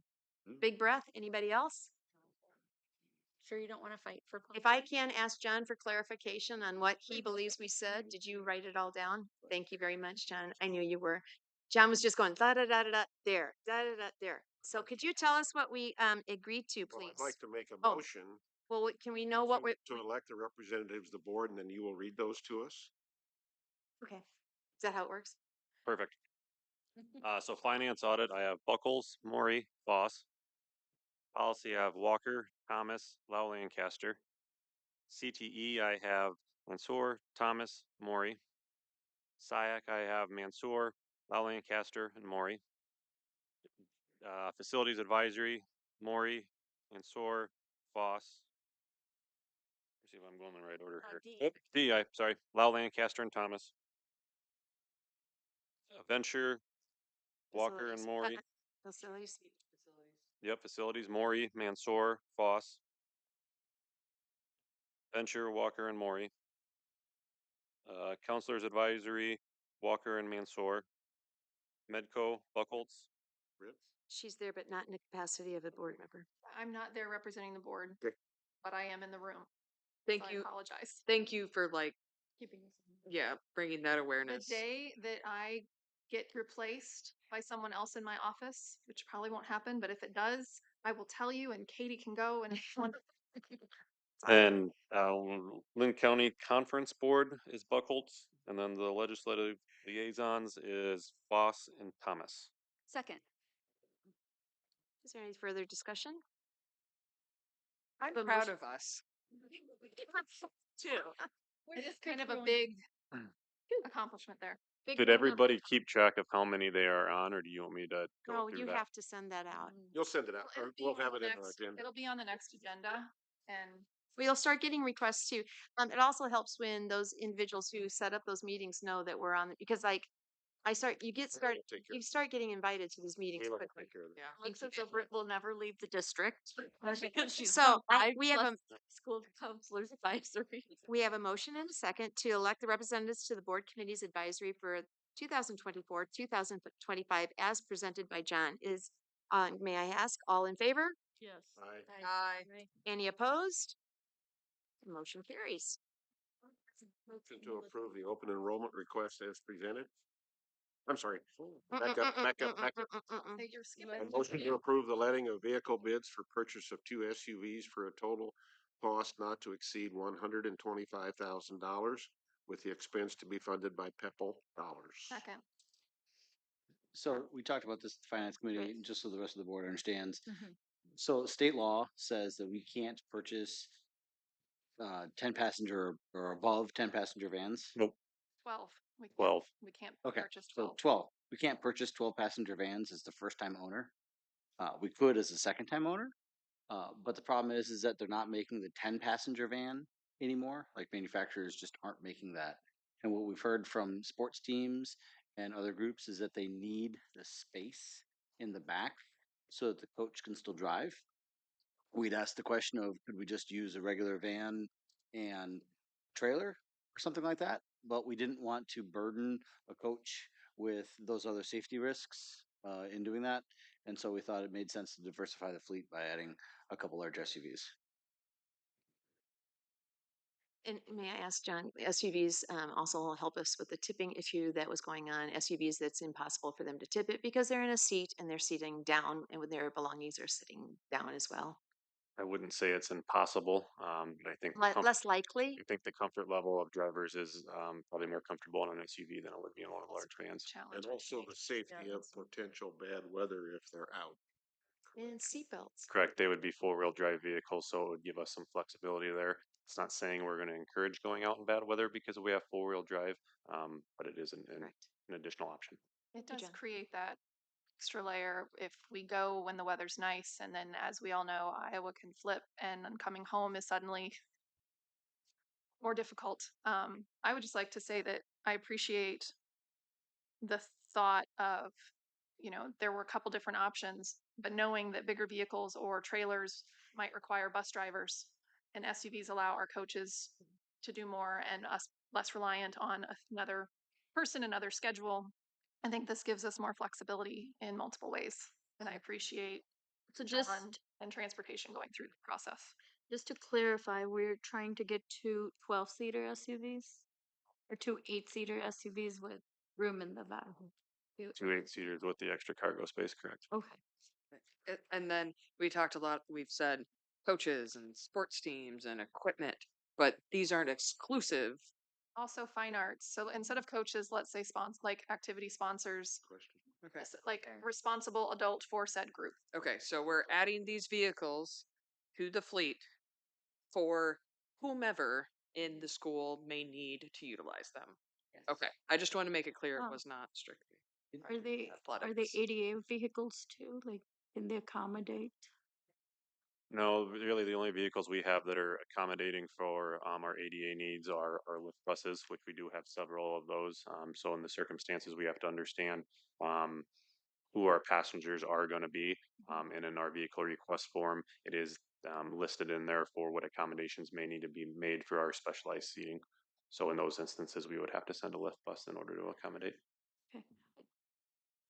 big breath. Anybody else? Sure, you don't want to fight for. If I can ask John for clarification on what he believes we said, did you write it all down? Thank you very much, John. I knew you were. John was just going da da da da da there, da da da there. So could you tell us what we agreed to, Well, please? I'd like to make a Oh, motion Well, can we know what we're? to elect the representatives of the board, and then you will read those to us. Okay. Is that how it works? Perfect. So finance audit, I have Buckles, Maury, Voss. Policy, I have Walker, Thomas, Lau Lancaster. CTE, I have Mansour, Thomas, Maury. SiAC, I have Mansour, Lau Lancaster, and Maury. Facilities advisory, Maury, Mansour, Voss. Let's see if I'm going in the right order here. D. Oh, D, sorry, Lau Lancaster and Thomas. Venture, Walker and Facilities. Maury. Facilities. Yep, facilities, Maury, Mansour, Voss. Venture, Walker, and Maury. Counselors advisory, Walker and Mansour. Medco, Buckholz. She's there, but not in the capacity of a board member. I'm not there representing the board, Okay. but I am in the room. Thank so you. I apologize. Thank you for like, Keeping this yeah, bringing that the awareness. day that I get replaced by someone else in my office, which probably won't happen, but if it does, I will tell you and Katie can go and And Linn County Conference Board is Buckholz, and then the legislative liaisons is Voss and Thomas. Second. Is there any further discussion? I'm But proud motion- of us. Too. It is kind of a big accomplishment there. Big Did round of everybody keep track of how many they are on, or do you want me to go No, through you that? have to send that out. You'll send it out, Well, or it'll be we'll on have the it in our next- agenda. It'll be on the next agenda, and We'll start getting requests too. It also helps when those individuals who set up those meetings know that we're on, because like Take care. you start getting invited to these meetings Kayla can quickly. take care of that. Yeah. Looks as though Britt will never leave the district. She's So on we have a school counselors advisory. we have a motion and a second to elect the representatives to the board committees advisory for 2024, 2025 as presented by John. May I ask, all in favor? Yes. Aye. Any opposed? Motion carries. Motion to approve the open enrollment request as presented. I'm sorry. Back up. hey, you're skipping. A motion to approve the letting of vehicle bids for purchase of 2 SUVs for a total cost not to exceed $125,000, with the expense to be funded by PEPAL dollars. Second. So we talked about this at the finance committee, just so the rest of the board understands. Mhm. So state law says that we can't purchase 10 passenger or above 10 passenger vans. Nope. 12. We can't, 12. We can't Okay, purchase so 12. 12. We can't purchase 12 passenger vans as the first time owner. We could as a second time owner. But the problem is that they're not making the 10 passenger van anymore. Like manufacturers just aren't making that. And what we've heard from sports teams and other groups is that they need the space in the back so that the coach can still drive. We'd asked the question of could we just use a regular van and trailer or something like that, but we didn't want to burden a coach with those other safety risks in doing that, and so we thought it made sense to diversify the fleet by adding a couple large SUVs. And may I ask, John, SUVs also help us with the tipping issue that was going on. SUVs, that's impossible for them to tip it because they're in a seat and they're sitting down, and when their belongings are sitting down as well. I wouldn't say it's impossible, but I think Less likely. I think the comfort level of drivers is probably more comfortable in an SUV than it would be in one of the large vans. And also the safety of potential bad weather if they're out. And seatbelts. Correct. They would be four-wheel drive vehicles, so it would give us some flexibility there. It's not saying we're going to encourage going out in bad weather because we have four-wheel drive, but it is an additional option. It does John. create that extra layer if we go when the weather's nice, and then as we all know, Iowa can flip, and then coming home is suddenly more difficult. I would just like to say that I appreciate the thought of, there were a couple different options, but knowing that bigger vehicles or trailers might require bus drivers and SUVs allow our coaches to do more and us less reliant on another person, another schedule. I think this gives us more flexibility in multiple ways. And I appreciate So John just and transportation going through the process. Just to clarify, we're trying to get two 12-seater SUVs or two 8-seater SUVs with room in the back. 2 8-seaters with the extra cargo space, correct? Okay. And then we talked a lot, we've said coaches and sports teams and equipment, but these aren't exclusive. Also fine arts. So instead of coaches, let's say like activity sponsors, Okay. like responsible adult for said group. Okay, so we're adding these vehicles to the fleet for whomever in the school may need to utilize them. Okay, I just want to make it clear it was not strictly. Are they athletics. ADA vehicles too? Like, can they accommodate? No, really the only vehicles we have that are accommodating for our ADA needs are lift buses, which we do have several of those. So in the circumstances, we have to understand who our passengers are going to be. And in our vehicle request form, it is listed in there for what accommodations may need to be made for our specialized seating. So in those instances, we would have to send a lift bus in order to accommodate. Okay.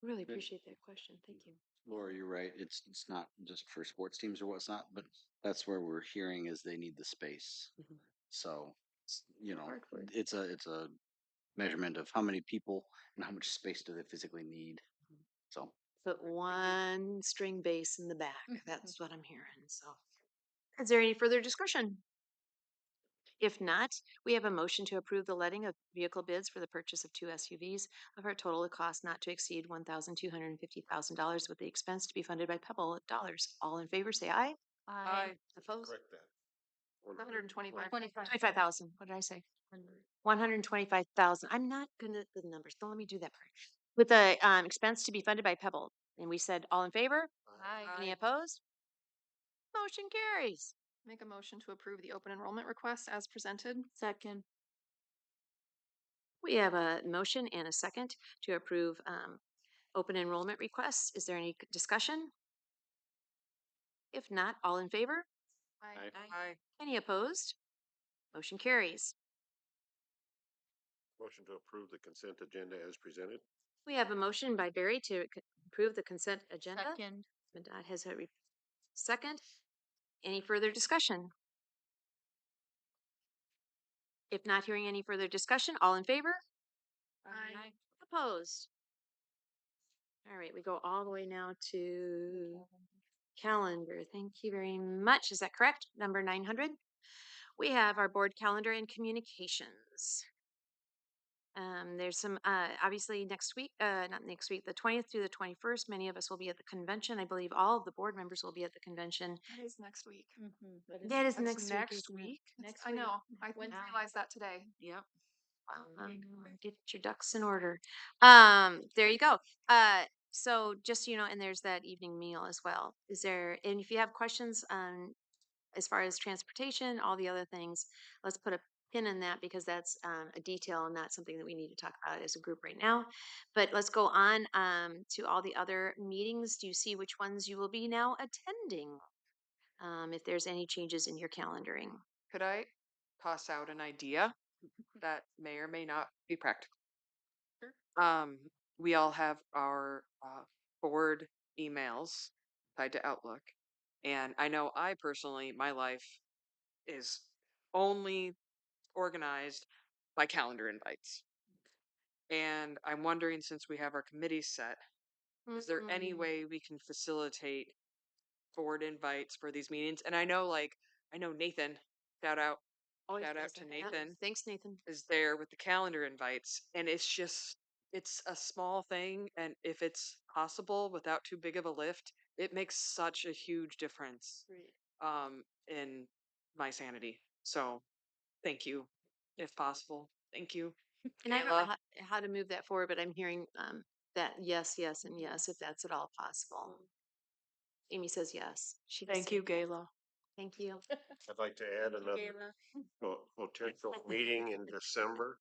Really appreciate that question. Thank you. Laura, you're right. It's not just for sports teams or what's not, but that's where we're hearing is they need the space. So, it's a measurement of how many people and how much space do they physically need. So Put one string bass in the back. That's what I'm hearing. So, is there any further discussion? If not, we have a motion to approve the letting of vehicle bids for the purchase of 2 SUVs of our total cost not to exceed $1,250,000 with the expense to be funded by PEPAL dollars. All in favor, say aye. Aye. Opposed? Correct that. 125. 25,000. What did I say? 125,000. I'm not good at the numbers. Don't let me do that part. With the expense to be funded by Pebble. And we said all in favor? Any opposed? Motion carries. Make a motion to approve the open enrollment request as presented. Second. We have a motion and a second to approve open enrollment requests. Is there any discussion? If not, all in favor? Aye. Any opposed? Motion carries. Motion to approve the consent agenda as presented. We have a motion by Barry to approve the consent agenda. Second. Madad has a second. Any further discussion? If not hearing any further discussion, all in favor? Aye. Opposed? All right, we go all the way now to calendar. Thank you very much. Is that correct? Number 900. We have our board calendar and communications. There's some, obviously next week, not next week, the 20th through the 21st, many of us will be at the convention. I believe all of the board members will be at the convention. That is next week. That is That's next week. next isn't it? week. Next I week. know. I When- realized that today. Yep. Get your ducks in order. There you go. So just so you know, and there's that evening meal as well. Is there, and if you have questions as far as transportation, all the other things, let's put a pin in that because that's a detail and not something that we need to talk about as a group right now. But let's go on to all the other meetings. Do you see which ones you will be now attending? If there's any changes in your calendaring. Could I toss out an idea that may or may not be practical? We all have our board emails tied to Outlook. And I know I personally, my life is only organized by calendar invites. And I'm wondering, since we have our committees set, is there any way we can facilitate forward invites for these meetings? And I know Nathan, shout out Always shout out does to that. Yep. Nathan, Thanks, Nathan. is there with the calendar invites. And it's a small thing. And if it's possible without too big of a lift, it makes such a huge difference in my sanity. So thank you, if possible. Thank you. And I don't know Kayla. how to move that forward, but I'm hearing that yes, yes, and yes, if that's at all possible. Amy says yes. She does Thank say you, yes. Gayla. Thank you. I'd like to add another potential meeting in December.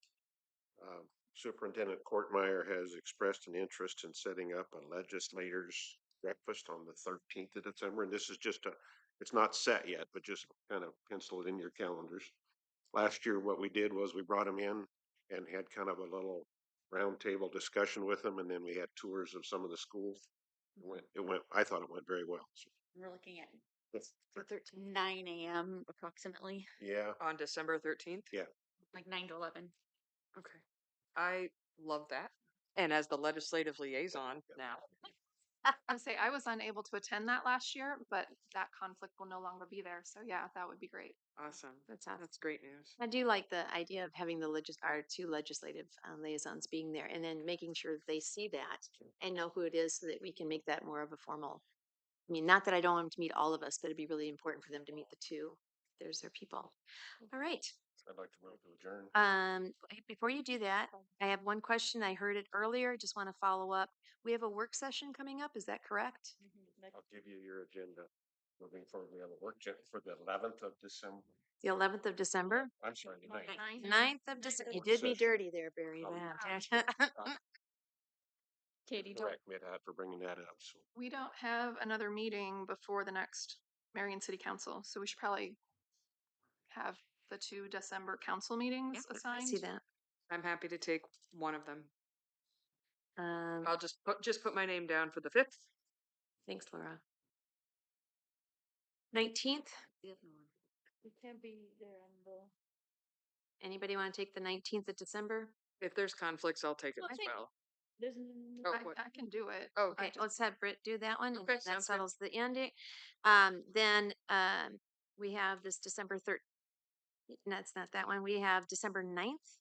Superintendent Courtmeyer has expressed an interest in setting up a legislators breakfast on the 13th of December. And this is it's not set yet, but just kind of pencil it in your calendars. Last year, what we did was we brought them in and had kind of a little roundtable discussion with them. And then we had tours of some of the schools. I thought it went very well. So, We're looking at that's- 9 a.m. approximately, yeah, On December 13th? yeah. like 9 to 11. Okay. I love that. And as the legislative liaison now, I say I was unable to attend that last year, but that conflict will no longer be there. So yeah, that would be great. awesome. That's awesome. That's great news. I do like the idea of having our two legislative liaisons being there and then making sure that they see that and know who it is so that we can make that more of a formal. I mean, not that I don't want them to meet all of us, but it'd be really important for them to meet the two. There's their people. All right. I'd like to move to adjourn. Before you do that, I have one question. I heard it earlier. Just want to follow up. We have a work session coming up. Is that correct? I'll give you your agenda. Moving forward, we have a work for the 11th of December. The 11th of December? I'm sorry, the 9th. 9th of December. You did me dirty there, Barry. Katie, Correct, Mid-Hat, for bringing that up. So We don't have another meeting before the next Marion City Council, so we should probably have the 2 December council meetings I assigned. see that. I'm happy to take one of them. Um, I'll just put my name down for the 5th. Thanks, Laura. 19th? You can't be there on the. Anybody want to take the 19th of December? If there's conflicts, I'll take it Well, I as think- well. There's. Oh, I, what? I can do it. Oh, Okay, let's have Britt do that one. and Okay, That sounds good. settles the ending. Then we have this December 3rd. No, it's not that one. We have December 9th.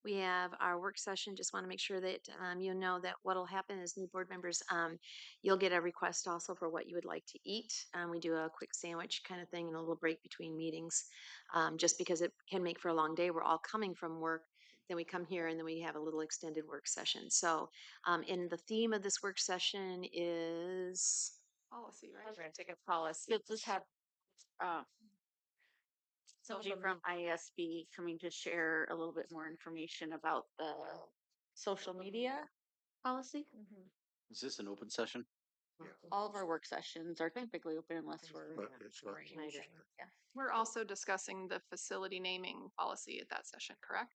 We have our work session. Just want to make sure that you know that what will happen is new board members, you'll get a request also for what you would like to eat. We do a quick sandwich kind of thing and a little break between meetings, just because it can make for a long day. We're all coming from work. Then we come here and then we have a little extended work session. So, in the theme of this work session is Policy, right? We're gonna take a policy. Let's just have somebody from ISB coming to share a little bit more information about the social media policy. Is this an open session? All of our work sessions are typically open unless we're. But it's not. Yeah. We're also discussing the facility naming policy at that session, correct?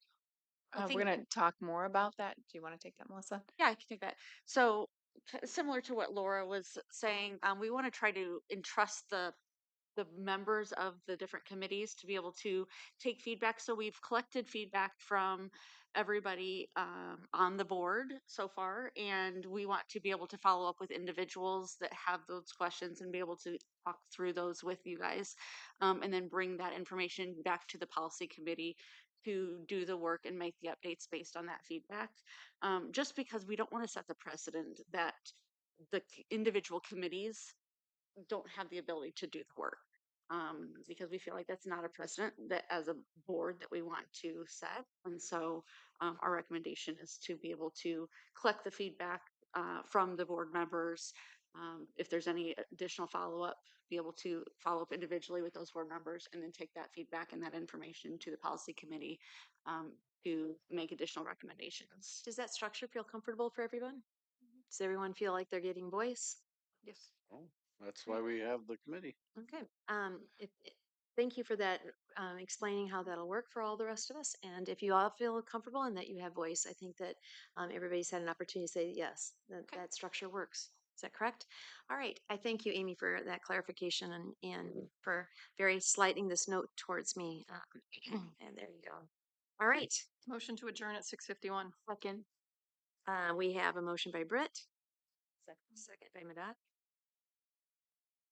I We're think- gonna talk more about that. Do you want to take that, Melissa? Yeah, I can take that. So similar to what Laura was saying, we want to try to entrust the members of the different committees to be able to take feedback. So we've collected feedback from everybody on the board so far, and we want to be able to follow up with individuals that have those questions and be able to talk through those with you guys, and then bring that information back to the policy committee to do the work and make the updates based on that feedback. Just because we don't want to set the precedent that the individual committees don't have the ability to do the work, because we feel like that's not a precedent that as a board that we want to set. And so our recommendation is to be able to collect the feedback from the board members. If there's any additional follow-up, be able to follow up individually with those board members and then take that feedback and that information to the policy committee to make additional recommendations. Does that structure feel comfortable for everyone? Does everyone feel like they're getting voice? Yes. Oh, that's why we have the committee. Okay. Thank you for that, explaining how that'll work for all the rest of us. And if you all feel comfortable and that you have voice, I think that everybody's had an opportunity to say yes, that structure works. Is that correct? All right. I thank you, Amy, for that clarification and for very slighting this note towards me. And there you go. All right. Motion to adjourn at 6:51. Second. We have a motion by Britt. Second by Madad.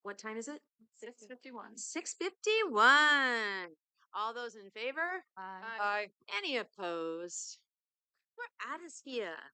What time is it? 6:51. 6:51. All those in favor? Aye. Any opposed? We're out of here.